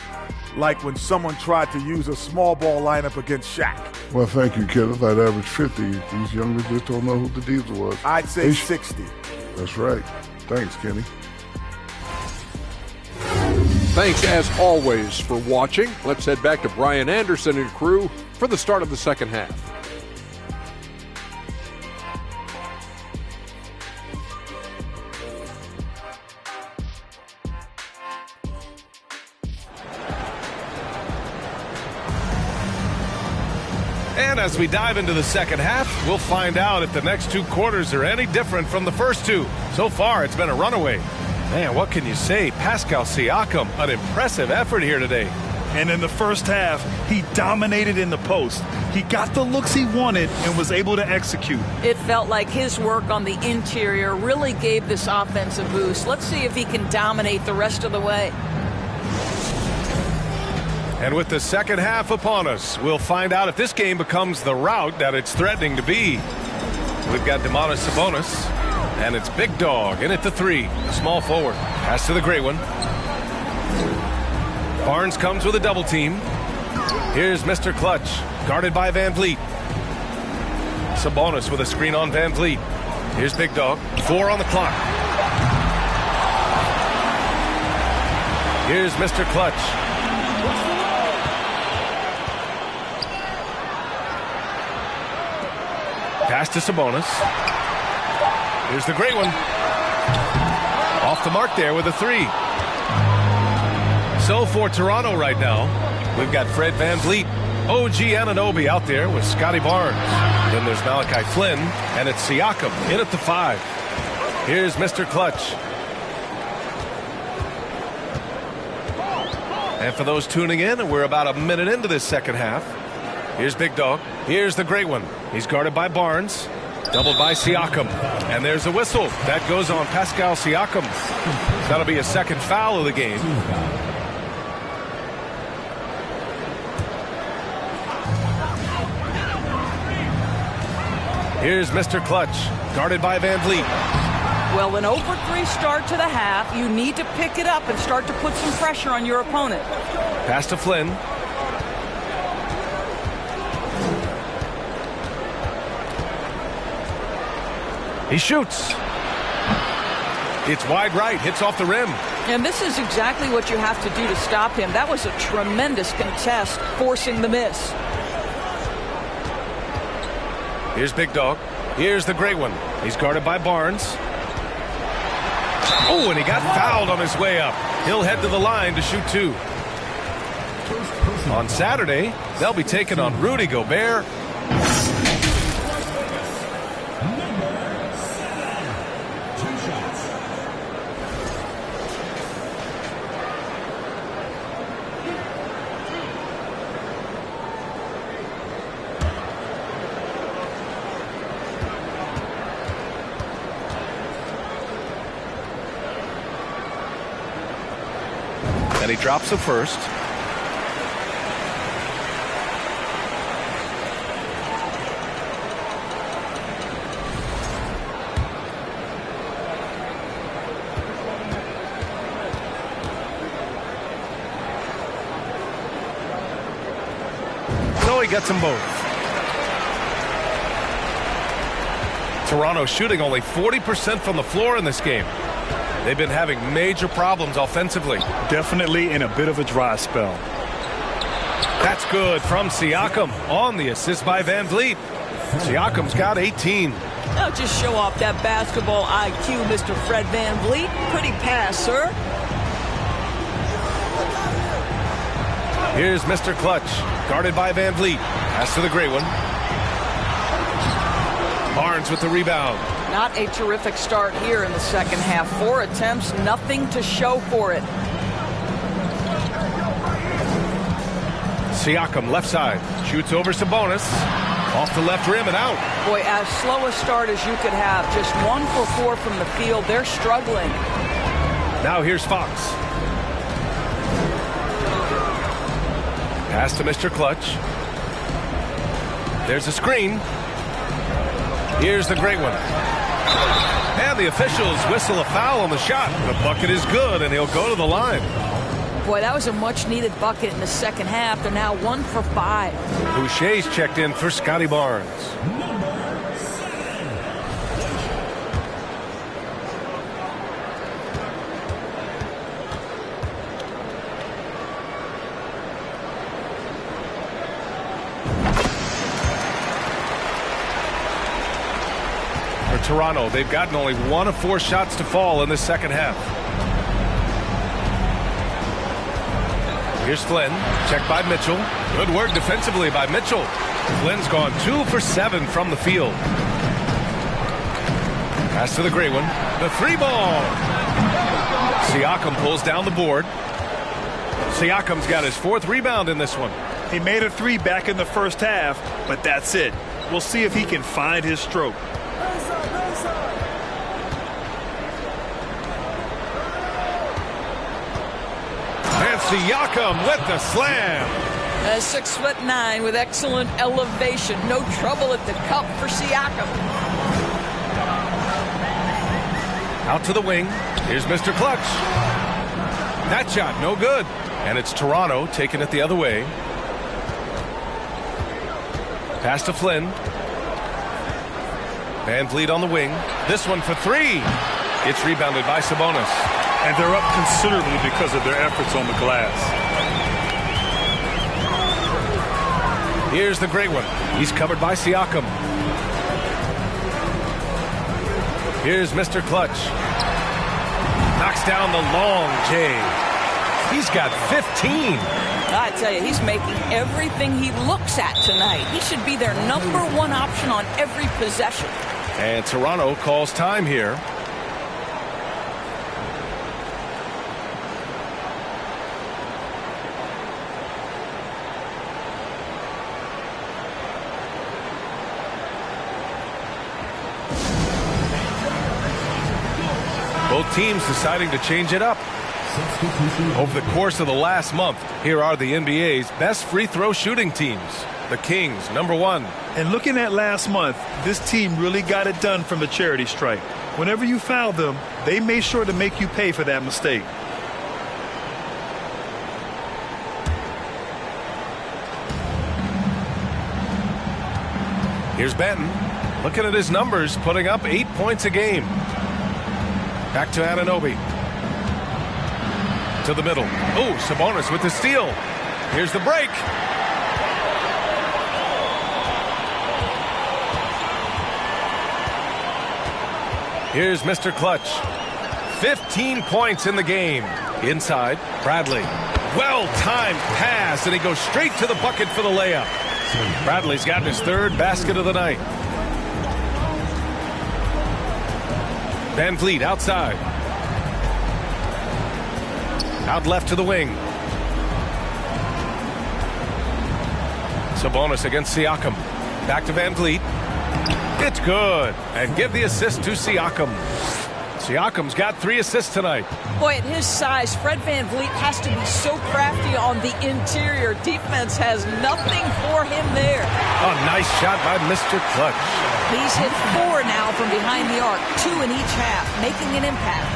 like when someone tried to use a small ball lineup against Shaq. Well, thank you, Kenneth. I'd average 50. These youngsters just don't know who the Diesel was. I'd say 60. That's right. Thanks, Kenny. Thanks, as always, for watching. Let's head back to Brian Anderson and crew for the start of the second half. And as we dive into the second half, we'll find out if the next 2 quarters are any different from the first 2. So far, it's been a runaway. Man, what can you say? Pascal Siakam, an impressive effort here today. And in the first half, he dominated in the post. He got the looks he wanted and was able to execute. It felt like his work on the interior really gave this offense a boost. Let's see if he can dominate the rest of the way. And with the second half upon us, we'll find out if this game becomes the rout that it's threatening to be. We've got Domantas Sabonis, and it's Big Dog in at the 3, small forward. Pass to the great one. Barnes comes with a double team. Here's Mr. Clutch. guarded by Van Vliet. Sabonis with a screen on Van Vliet. Here's Big Dog. 4 on the clock. Here's Mr. Clutch. Pass to Sabonis. Here's the great one. Off the mark there with a 3. So for Toronto right now, we've got Fred Van Vliet, OG Anunoby out there with Scotty Barnes. Then there's Malachi Flynn, and it's Siakam in at the 5. Here's Mr. Clutch. And for those tuning in, we're about a minute into this second half. Here's Big Dog. Here's the great one. He's guarded by Barnes. Doubled by Siakam. And there's a whistle. That goes on Pascal Siakam. That'll be a second foul of the game. Here's Mr. Clutch, guarded by Van Vliet. Well, an 0-for-3 start to the half. You need to pick it up and start to put some pressure on your opponent. Pass to Flynn. He shoots. It's wide right, hits off the rim. And this is exactly what you have to do to stop him. That was a tremendous contest, forcing the miss. Here's Big Dog. Here's the great one. He's guarded by Barnes. Oh, and he got fouled on his way up. He'll head to the line to shoot 2. On Saturday, they'll be taking on Rudy Gobert. And he drops the first. No, he gets them both. Toronto shooting only 40% from the floor in this game. They've been having major problems offensively. Definitely in a bit of a dry spell. That's good from Siakam on the assist by Van Vliet. Siakam's got 18. Now just show off that basketball IQ, Mr. Fred Van Vliet. Pretty pass, sir. Here's Mr. Clutch, guarded by Van Vliet. Pass to the great one. Barnes with the rebound. Not a terrific start here in the second half. 4 attempts, nothing to show for it. Siakam left side, shoots over Sabonis. Off the left rim and out. Boy, as slow a start as you could have. Just 1 for 4 from the field. They're struggling. Now here's Fox. Pass to Mr. Clutch. There's a screen. Here's the great one. And the officials whistle a foul on the shot. The bucket is good, and he'll go to the line. Boy, that was a much-needed bucket in the second half. They're now 1 for 5. Boucher's checked in for Scotty Barnes. Toronto, they've gotten only 1 of 4 shots to fall in this second half. Here's Flynn, checked by Mitchell. Good work defensively by Mitchell. Flynn's gone 2 for 7 from the field. Pass to the great one. The 3-ball. Siakam pulls down the board. Siakam's got his 4th rebound in this one. He made a 3 back in the first half, but that's it. We'll see if he can find his stroke. Siakam with the slam. 6'9" with excellent elevation. No trouble at the cup for Siakam. Out to the wing. Here's Mr. Clutch. That shot, no good. And it's Toronto taking it the other way. Pass to Flynn. Van Vliet on the wing. This one for three. It's rebounded by Sabonis. And they're up considerably because of their efforts on the glass. Here's the great one. He's covered by Siakam. Here's Mr. Clutch. Knocks down the long J. He's got 15. I tell you, he's making everything he looks at tonight. He should be their #1 option on every possession. And Toronto calls time here. Both teams deciding to change it up. Over the course of the last month, here are the NBA's best free throw shooting teams. The Kings, #1. And looking at last month, this team really got it done from the charity stripe. Whenever you fouled them, they made sure to make you pay for that mistake. Here's Benton. Looking at his numbers, putting up 8 points a game. Back to Anunoby. To the middle. Oh, Sabonis with the steal. Here's the break. Here's Mr. Clutch. 15 points in the game. Inside, Bradley. Well-timed pass, and he goes straight to the bucket for the layup. Bradley's gotten his third basket of the night. Van Vliet outside. Out left to the wing. Sabonis against Siakam. Back to Van Vliet. It's good. And give the assist to Siakam. Siakam's got 3 assists tonight. Boy, at his size, Fred Van Vliet has to be so crafty on the interior. Defense has nothing for him there. A nice shot by Mr. Clutch. He's hit 4 now from behind the arc, 2 in each half, making an impact.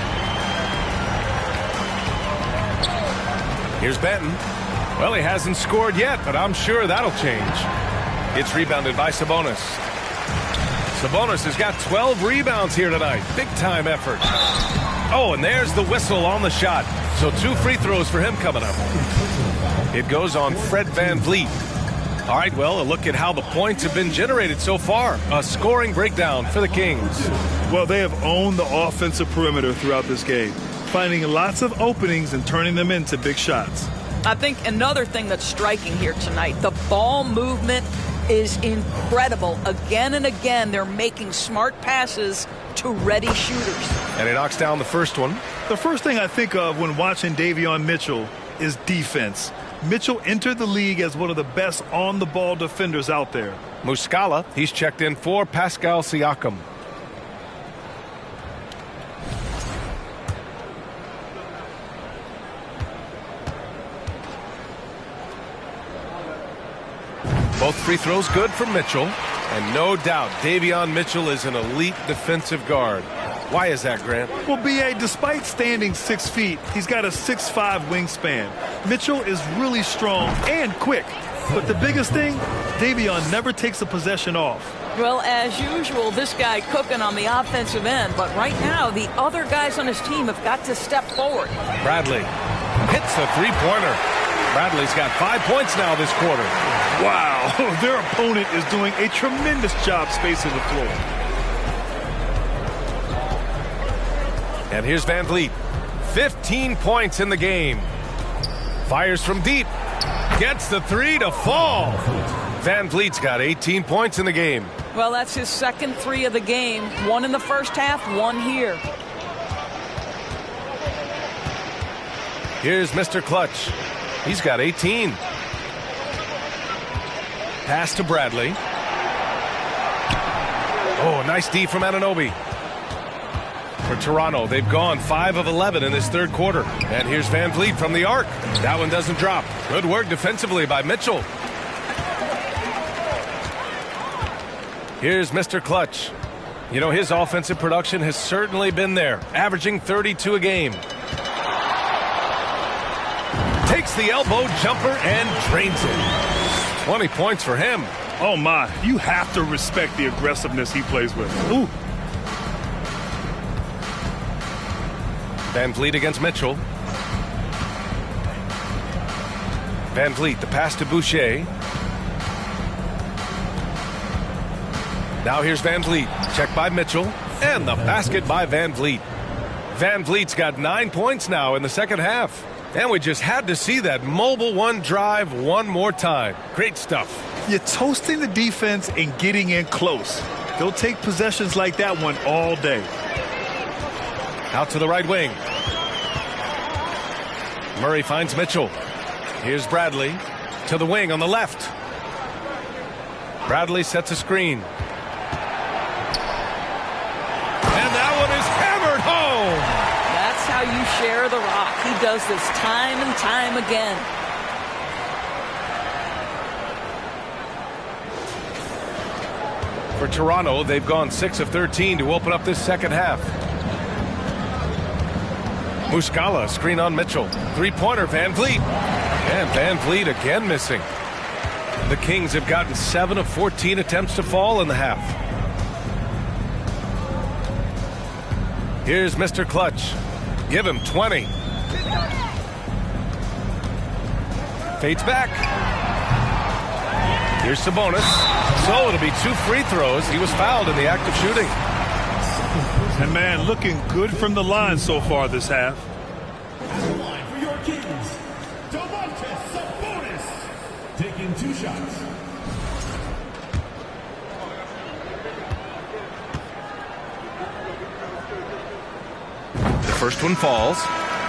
Here's Benton. Well, he hasn't scored yet, but I'm sure that'll change. It's rebounded by Sabonis. Sabonis has got 12 rebounds here tonight. Big-time effort. Oh, and there's the whistle on the shot. So 2 free throws for him coming up. It goes on Fred Van Vliet. All right, well, a look at how the points have been generated so far. A scoring breakdown for the Kings. Well, they have owned the offensive perimeter throughout this game, finding lots of openings and turning them into big shots. I think another thing that's striking here tonight, the ball movement is incredible. Again and again, they're making smart passes to ready shooters. And he knocks down the first one. The first thing I think of when watching Davion Mitchell is defense. Mitchell entered the league as one of the best on-the-ball defenders out there. Muscala, he's checked in for Pascal Siakam. Both free throws good for Mitchell. And no doubt, Davion Mitchell is an elite defensive guard. Why is that, Grant? Well, B.A., despite standing 6 feet, he's got a 6'5" wingspan. Mitchell is really strong and quick. But the biggest thing, Davion never takes a possession off. Well, as usual, this guy cooking on the offensive end. But right now, the other guys on his team have got to step forward. Bradley hits the three-pointer. Bradley's got 5 points now this quarter. Wow, their opponent is doing a tremendous job spacing the floor. And here's Van Vliet. 15 points in the game. Fires from deep. Gets the 3 to fall. Van Vliet's got 18 points in the game. Well, that's his second 3 of the game. 1 in the first half, 1 here. Here's Mr. Clutch. He's got 18. Pass to Bradley. Oh, nice D from Anunoby. For Toronto, they've gone 5 of 11 in this third quarter. And here's Van Vliet from the arc. That one doesn't drop. Good work defensively by Mitchell. Here's Mr. Clutch. You know, his offensive production has certainly been there, averaging 32 a game. Takes the elbow jumper and drains it. 20 points for him. Oh, my. You have to respect the aggressiveness he plays with. Ooh. Van Vliet against Mitchell. Van Vliet, the pass to Boucher. Now here's Van Vliet. Check by Mitchell. And the basket by Van Vliet. Van Vliet's got 9 points now in the second half. And we just had to see that mobile one drive one more time. Great stuff. You're toasting the defense and getting in close. They'll take possessions like that one all day. Out to the right wing. Murray finds Mitchell. Here's Bradley to the wing on the left. Bradley sets a screen. And that one is hammered home. That's how you share the rock. He does this time and time again. For Toronto, they've gone 6 of 13 to open up this second half. Muscala, screen on Mitchell. Three-pointer, Van Vliet. And Van Vliet again missing. The Kings have gotten 7 of 14 attempts to fall in the half. Here's Mr. Clutch. Give him 20. Fades back. Here's Sabonis. So it'll be 2 free throws. He was fouled in the act of shooting. And man, looking good from the line so far this half. At the line for your Kings, Domantas Sabonis, taking 2 shots. The first one falls.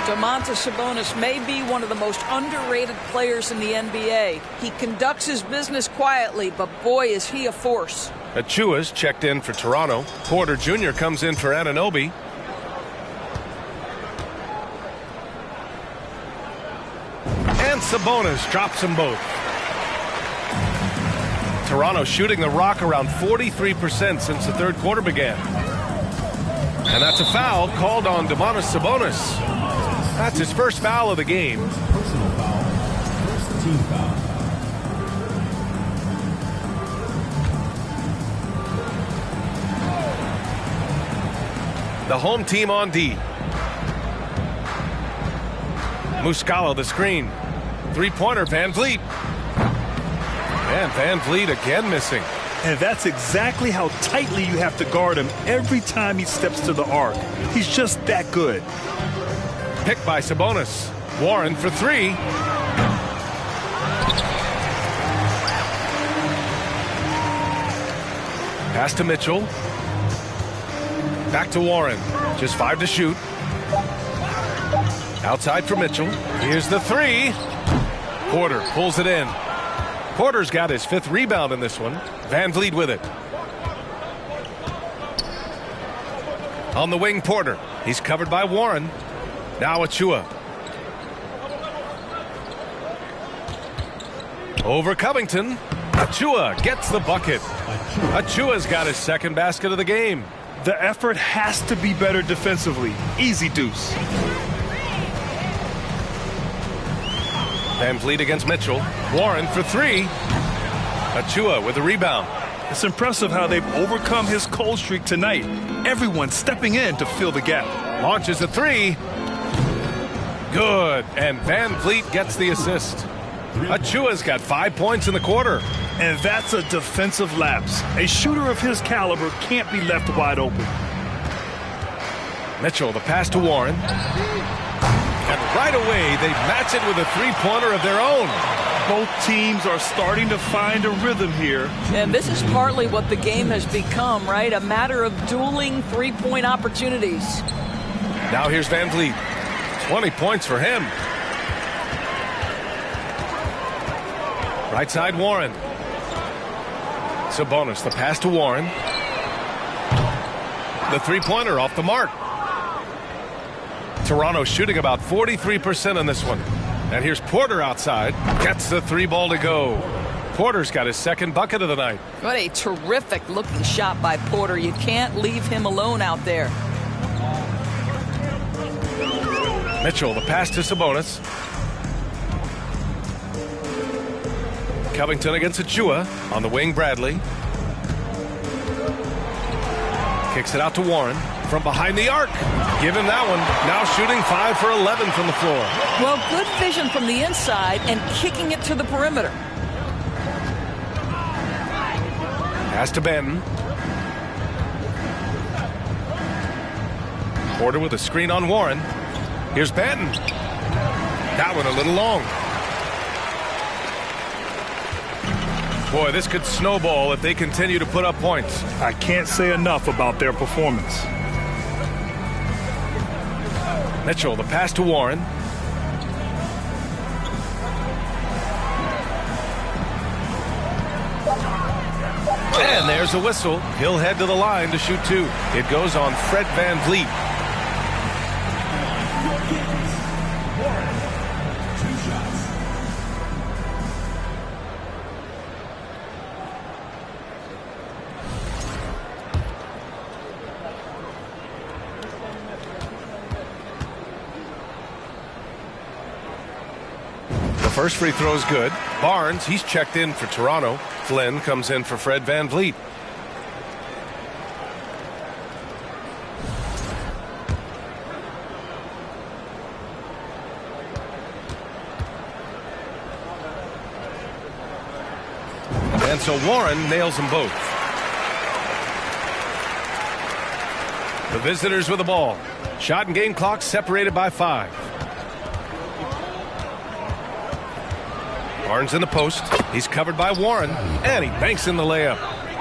Domantas Sabonis may be one of the most underrated players in the NBA. He conducts his business quietly, but boy, is he a force. Achua's checked in for Toronto. Porter Jr. comes in for Anunoby. And Sabonis drops them both. Toronto shooting the rock around 43% since the third quarter began. And that's a foul called on Domantas Sabonis. That's his first foul of the game. Personal foul. First team foul. The home team on D. Muscala the screen. Three-pointer, Van Vliet. And Van Vliet again missing. And that's exactly how tightly you have to guard him every time he steps to the arc. He's just that good. Picked by Sabonis. Warren for 3. Pass to Mitchell. Back to Warren. Just 5 to shoot. Outside for Mitchell. Here's the 3. Porter pulls it in. Porter's got his 5th rebound in this one. Van Vliet with it. On the wing, Porter. He's covered by Warren. Now Achua. Over Covington. Achua gets the bucket. Achua's got his 2nd basket of the game. The effort has to be better defensively. Easy deuce. Van Vliet against Mitchell. Warren for 3. Achua with the rebound. It's impressive how they've overcome his cold streak tonight. Everyone stepping in to fill the gap. Launches a 3. Good. And Van Vliet gets the assist. Achua's got 5 points in the quarter. And that's a defensive lapse. A shooter of his caliber can't be left wide open. Mitchell, the pass to Warren. And right away, they match it with a 3-pointer of their own. Both teams are starting to find a rhythm here. And this is partly what the game has become, right? A matter of dueling 3-point opportunities. Now here's Van Vliet. 20 points for him. Right side, Warren. Sabonis, the pass to Warren. The 3-pointer off the mark. Toronto shooting about 43% on this one. And here's Porter outside. Gets the 3-ball to go. Porter's got his 2nd bucket of the night. What a terrific looking shot by Porter. You can't leave him alone out there. Mitchell, the pass to Sabonis. Covington against Achua. On the wing, Bradley. Kicks it out to Warren. From behind the arc. Give him that one. Now shooting 5 for 11 from the floor. Well, good vision from the inside and kicking it to the perimeter. Pass to Banton. Porter with a screen on Warren. Here's Banton. That one a little long. Boy, this could snowball if they continue to put up points. I can't say enough about their performance. Mitchell, the pass to Warren. And there's a whistle. He'll head to the line to shoot 2. It goes on Fred VanVleet. First free throw is good. Barnes, he's checked in for Toronto. Flynn comes in for Fred VanVleet. And so Warren nails them both. The visitors with the ball. Shot and game clock separated by 5. Barnes in the post. He's covered by Warren. And he banks in the layup.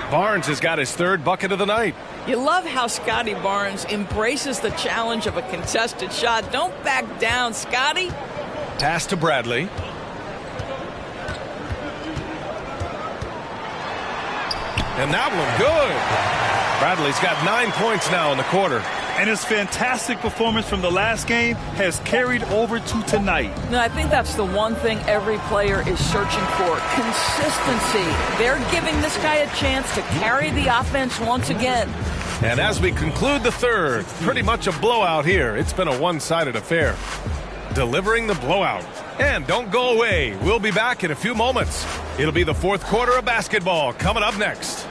Barnes has got his 3rd bucket of the night. You love how Scotty Barnes embraces the challenge of a contested shot. Don't back down, Scotty. Pass to Bradley. And that one good. Bradley's got 9 points now in the quarter. And his fantastic performance from the last game has carried over to tonight. No, I think that's the one thing every player is searching for. Consistency. They're giving this guy a chance to carry the offense once again. And as we conclude the 3rd, pretty much a blowout here. It's been a one-sided affair. Delivering the blowout. And don't go away. We'll be back in a few moments. It'll be the 4th quarter of basketball coming up next.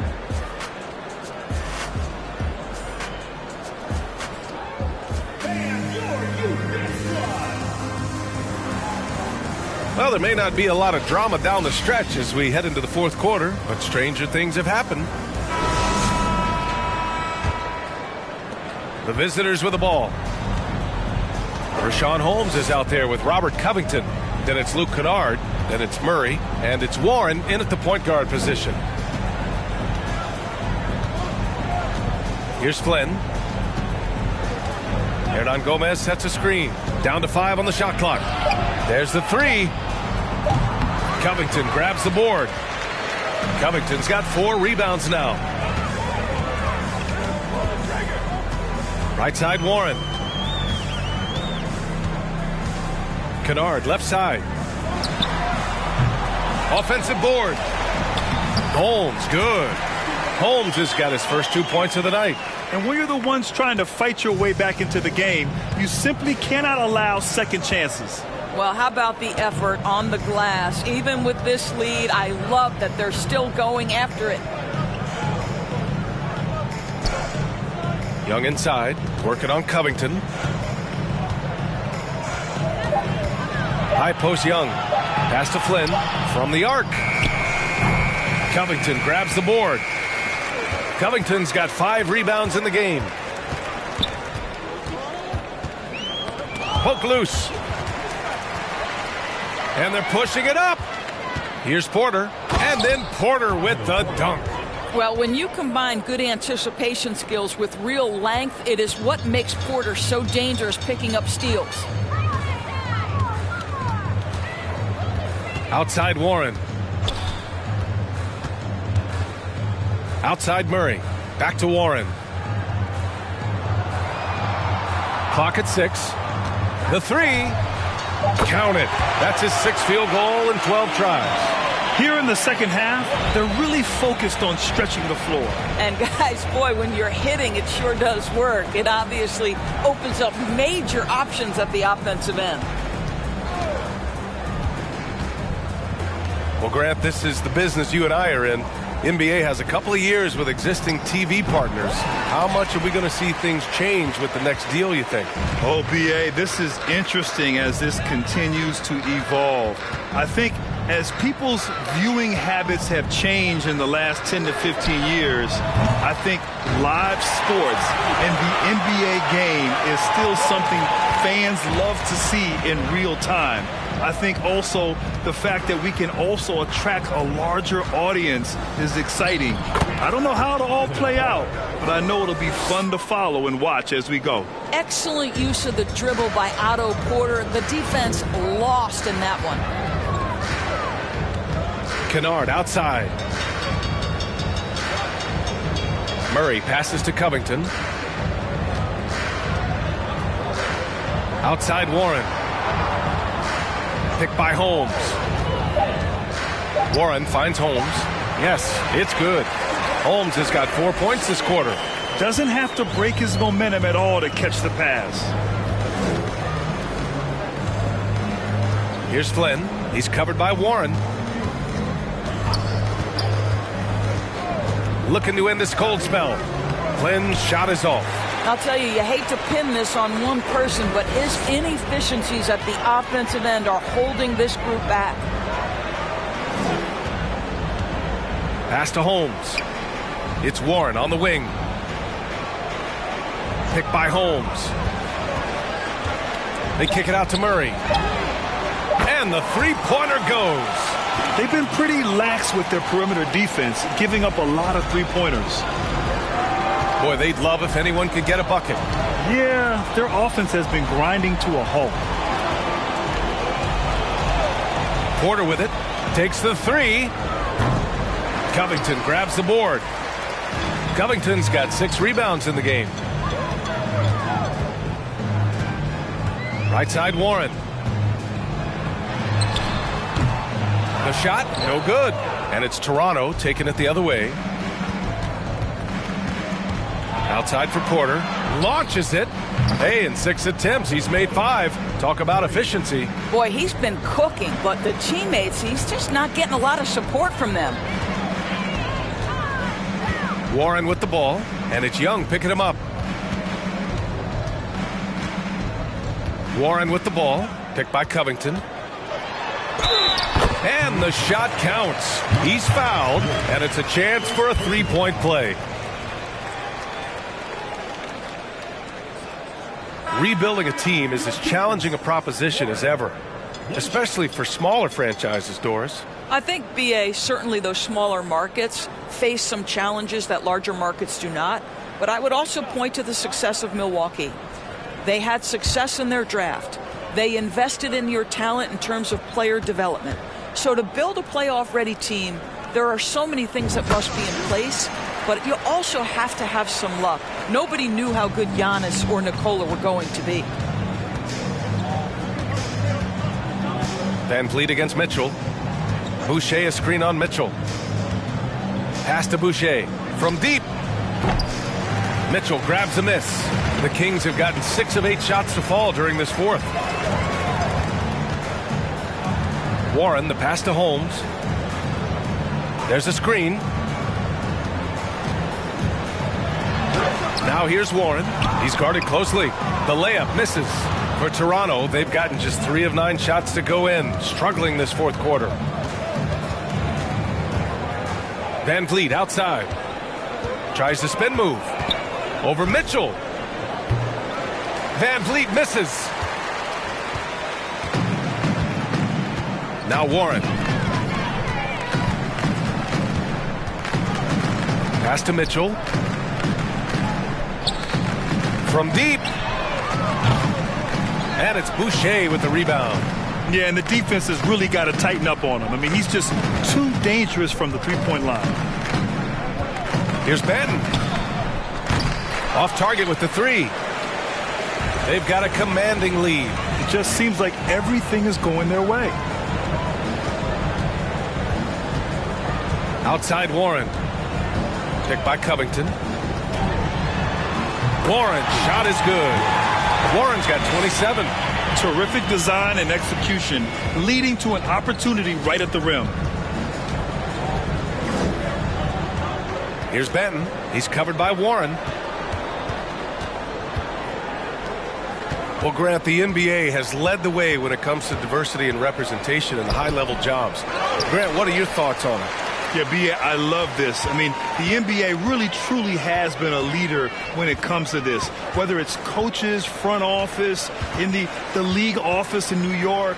Well, there may not be a lot of drama down the stretch as we head into the 4th quarter, but stranger things have happened. The visitors with the ball. Richaun Holmes is out there with Robert Covington. Then it's Luke Kennard. Then it's Murray. And it's Warren in at the point guard position. Here's Flynn. Hernan Gomez sets a screen. Down to 5 on the shot clock. There's the 3. Covington grabs the board. Covington's got 4 rebounds now. Right side, Warren. Kennard, left side. Offensive board. Holmes, good. Holmes has got his first 2 points of the night. And when you're the ones trying to fight your way back into the game, you simply cannot allow second chances. Well, how about the effort on the glass? Even with this lead, I love that they're still going after it. Young inside, working on Covington. High post Young. Pass to Flynn from the arc. Covington grabs the board. Covington's got 5 rebounds in the game. Poke loose. And they're pushing it up. Here's Porter. And then Porter with the dunk. Well, when you combine good anticipation skills with real length, it is what makes Porter so dangerous picking up steals. Outside Warren. Outside Murray. Back to Warren. Clock at 6. The 3. Count it. That's his 6th field goal in 12 tries. Here in the second half, they're really focused on stretching the floor. And guys, boy, when you're hitting, it sure does work. It obviously opens up major options at the offensive end. Well, Grant, this is the business you and I are in. NBA has a couple of years with existing TV partners. How much are we going to see things change with the next deal, you think? Oh, B.A., this is interesting as this continues to evolve. I think as people's viewing habits have changed in the last 10 to 15 years, I think live sports and the NBA game is still something fans love to see in real time. I think also the fact that we can also attract a larger audience is exciting. I don't know how it'll all play out, but I know it'll be fun to follow and watch as we go. Excellent use of the dribble by Otto Porter. The defense lost in that one. Kennard outside. Murray passes to Covington. Outside Warren. Picked by Holmes. Warren finds Holmes. Yes, it's good. Holmes has got 4 points this quarter. Doesn't have to break his momentum at all to catch the pass. Here's Flynn. He's covered by Warren. Looking to end this cold spell. Flynn's shot is off. I'll tell you, you hate to pin this on one person, but his inefficiencies at the offensive end are holding this group back. Pass to Holmes. It's Warren on the wing. Picked by Holmes. They kick it out to Murray. And the three-pointer goes. They've been pretty lax with their perimeter defense, giving up a lot of three-pointers. Boy, they'd love if anyone could get a bucket. Yeah, their offense has been grinding to a halt. Porter with it. Takes the three. Covington grabs the board. Covington's got 6 rebounds in the game. Right side Warren. The shot, no good. And it's Toronto taking it the other way. Outside for Porter. Launches it. Hey, in 6 attempts, he's made 5. Talk about efficiency. Boy, he's been cooking, but the teammates, he's just not getting a lot of support from them. Warren with the ball, and it's Young picking him up. Warren with the ball, picked by Covington. And the shot counts. He's fouled, and it's a chance for a three-point play. Rebuilding a team is as challenging a proposition as ever, especially for smaller franchises, Doris. I think, B.A., certainly those smaller markets face some challenges that larger markets do not. But I would also point to the success of Milwaukee. They had success in their draft. They invested in your talent in terms of player development. So to build a playoff-ready team, there are so many things that must be in place, but you also have to have some luck. Nobody knew how good Giannis or Nikola were going to be. Van Vliet against Mitchell. Boucher a screen on Mitchell. Pass to Boucher. From deep. Mitchell grabs a miss. The Kings have gotten 6 of 8 shots to fall during this fourth. Warren, the pass to Holmes. There's a screen. Now here's Warren. He's guarded closely. The layup misses. For Toronto, they've gotten just 3 of 9 shots to go in, struggling this fourth quarter. Van Vliet outside. Tries the spin move. Over Mitchell. Van Vliet misses. Now Warren. Pass to Mitchell. From deep. And it's Boucher with the rebound. Yeah, and the defense has really got to tighten up on him. I mean, he's just too dangerous from the three-point line. Here's Benton. Off target with the 3. They've got a commanding lead. It just seems like everything is going their way. Outside Warren. Picked by Covington. Warren, shot is good. Warren's got 27. Terrific design and execution, leading to an opportunity right at the rim. Here's Benton. He's covered by Warren. Well, Grant, the NBA has led the way when it comes to diversity and representation in high-level jobs. Grant, what are your thoughts on it? Yeah, B.A., I love this. I mean, the NBA really, truly has been a leader when it comes to this. Whether it's coaches, front office, in the league office in New York,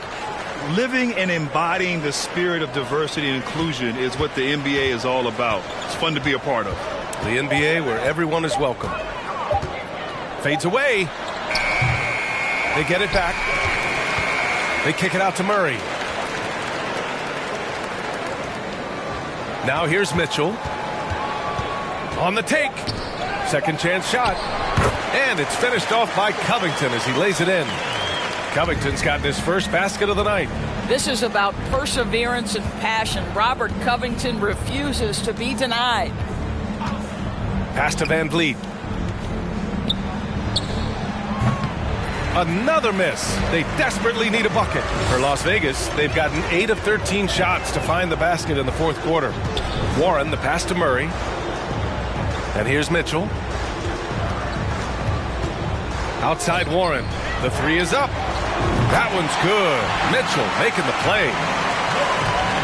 living and embodying the spirit of diversity and inclusion is what the NBA is all about. It's fun to be a part of. The NBA where everyone is welcome. Fades away. They get it back. They kick it out to Murray. Now here's Mitchell. On the take. Second chance shot. And it's finished off by Covington as he lays it in. Covington's gotten his first basket of the night. This is about perseverance and passion. Robert Covington refuses to be denied. Pass to Van Vliet. Another miss. They desperately need a bucket. For Las Vegas, they've gotten 8 of 13 shots to find the basket in the fourth quarter. Warren, the pass to Murray. And here's Mitchell. Outside Warren. The three is up. That one's good. Mitchell making the play.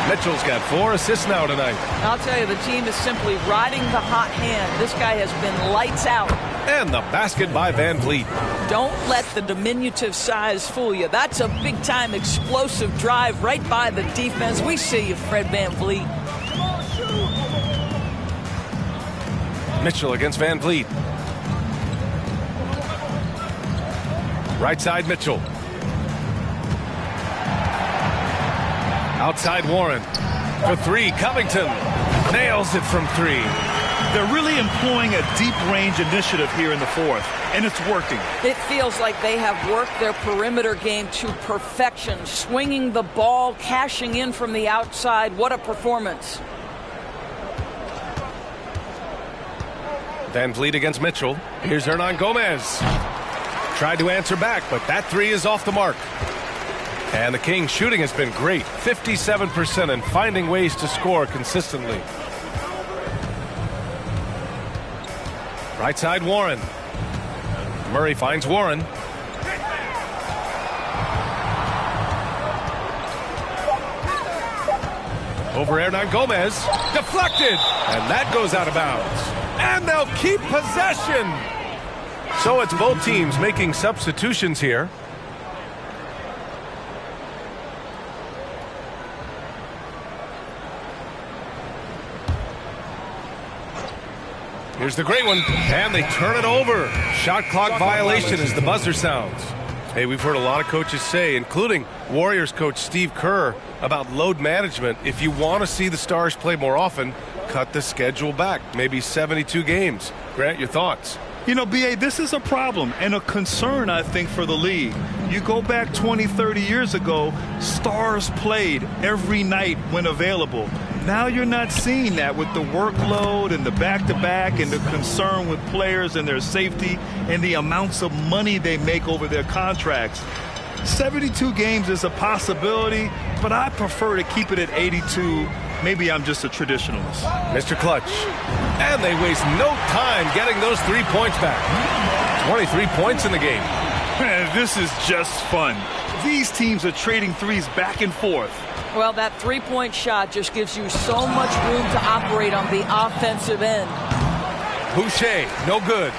Mitchell's got 4 assists now tonight. I'll tell you, the team is simply riding the hot hand. This guy has been lights out. And the basket by Van Vliet. Don't let the diminutive size fool you. That's a big-time explosive drive right by the defense. We see you, Fred Van Vliet. Mitchell against Van Vliet. Right side Mitchell. Outside Warren. For 3, Covington. Nails it from 3. They're really employing a deep-range initiative here in the fourth, and it's working. It feels like they have worked their perimeter game to perfection, swinging the ball, cashing in from the outside. What a performance. Van Vliet against Mitchell. Here's Hernan Gomez. Tried to answer back, but that 3 is off the mark. And the Kings' shooting has been great. 57% and finding ways to score consistently. Right side Warren. Murray finds Warren. Over Hernan Gomez. Deflected. And that goes out of bounds. And they'll keep possession. So it's both teams making substitutions here. Here's the great one, and they turn it over. Shot clock violation as the buzzer sounds. Hey, we've heard a lot of coaches say, including Warriors coach Steve Kerr, about load management. If you want to see the Stars play more often, cut the schedule back, maybe 72 games. Grant, your thoughts? You know, B.A., this is a problem and a concern, I think, for the league. You go back 20, 30 years ago, Stars played every night when available. Now you're not seeing that with the workload and the back-to-back and the concern with players and their safety and the amounts of money they make over their contracts. 72 games is a possibility, but I prefer to keep it at 82. Maybe I'm just a traditionalist. Mr. Clutch. And they waste no time getting those 3 points back. 23 points in the game. Man, this is just fun. These teams are trading threes back and forth. Well, that three-point shot just gives you so much room to operate on the offensive end. Boucher, no good.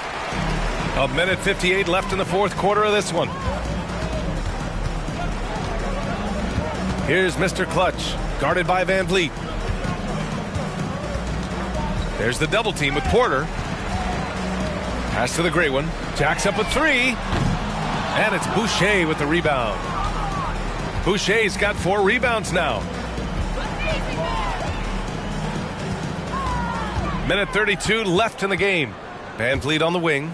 1:58 left in the fourth quarter of this one. Here's Mr. Clutch, guarded by Van Vliet. There's the double team with Porter. Pass to the great one. Jacks up a 3. And it's Boucher with the rebound. Boucher's got 4 rebounds now. Minute 32 left in the game. Van Vliet on the wing.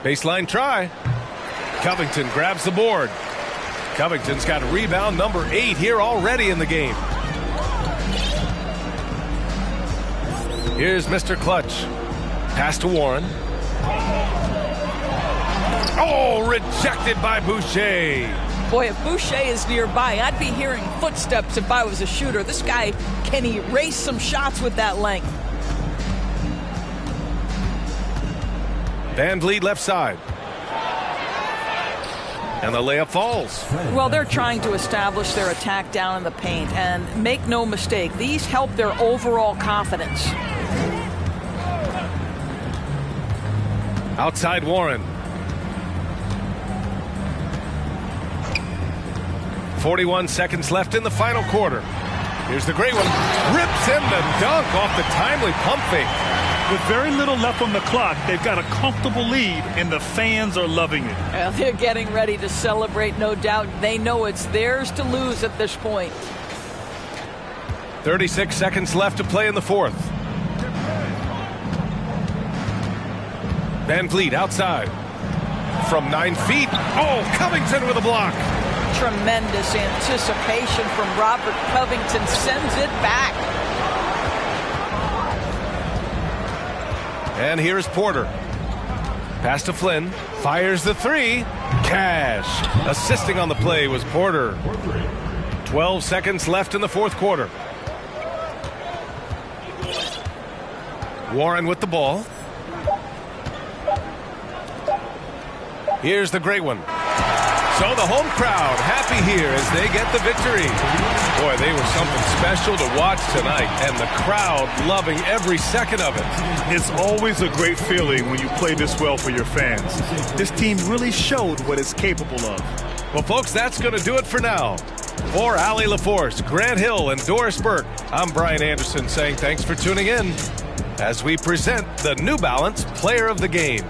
Baseline try. Covington grabs the board. Covington's got rebound number 8 here already in the game. Here's Mr. Clutch. Pass to Warren. Oh, rejected by Boucher. Boy, if Boucher is nearby, I'd be hearing footsteps if I was a shooter. This guy can erase some shots with that length. Van Vliet left side. And the layup falls. Well, they're trying to establish their attack down in the paint. And make no mistake, these help their overall confidence. Outside Warren. 41 seconds left in the final quarter. Here's the great one. Rips in the dunk off the timely pump fake. With very little left on the clock, they've got a comfortable lead, and the fans are loving it. Well, they're getting ready to celebrate, no doubt. They know it's theirs to lose at this point. 36 seconds left to play in the fourth. Van Vliet outside. From 9 feet. Oh, Covington with a block. Tremendous anticipation from Robert Covington. Sends it back. And here's Porter. Pass to Flynn. Fires the three. Cash. Assisting on the play was Porter. 12 seconds left in the fourth quarter. Warren with the ball. Here's the great one. So the home crowd happy here as they get the victory. Boy, they were something special to watch tonight, and the crowd loving every second of it. It's always a great feeling when you play this well for your fans. This team really showed what it's capable of. Well, folks, that's going to do it for now. For Allie LaForce, Grant Hill, and Doris Burke, I'm Brian Anderson saying thanks for tuning in as we present the New Balance Player of the Game.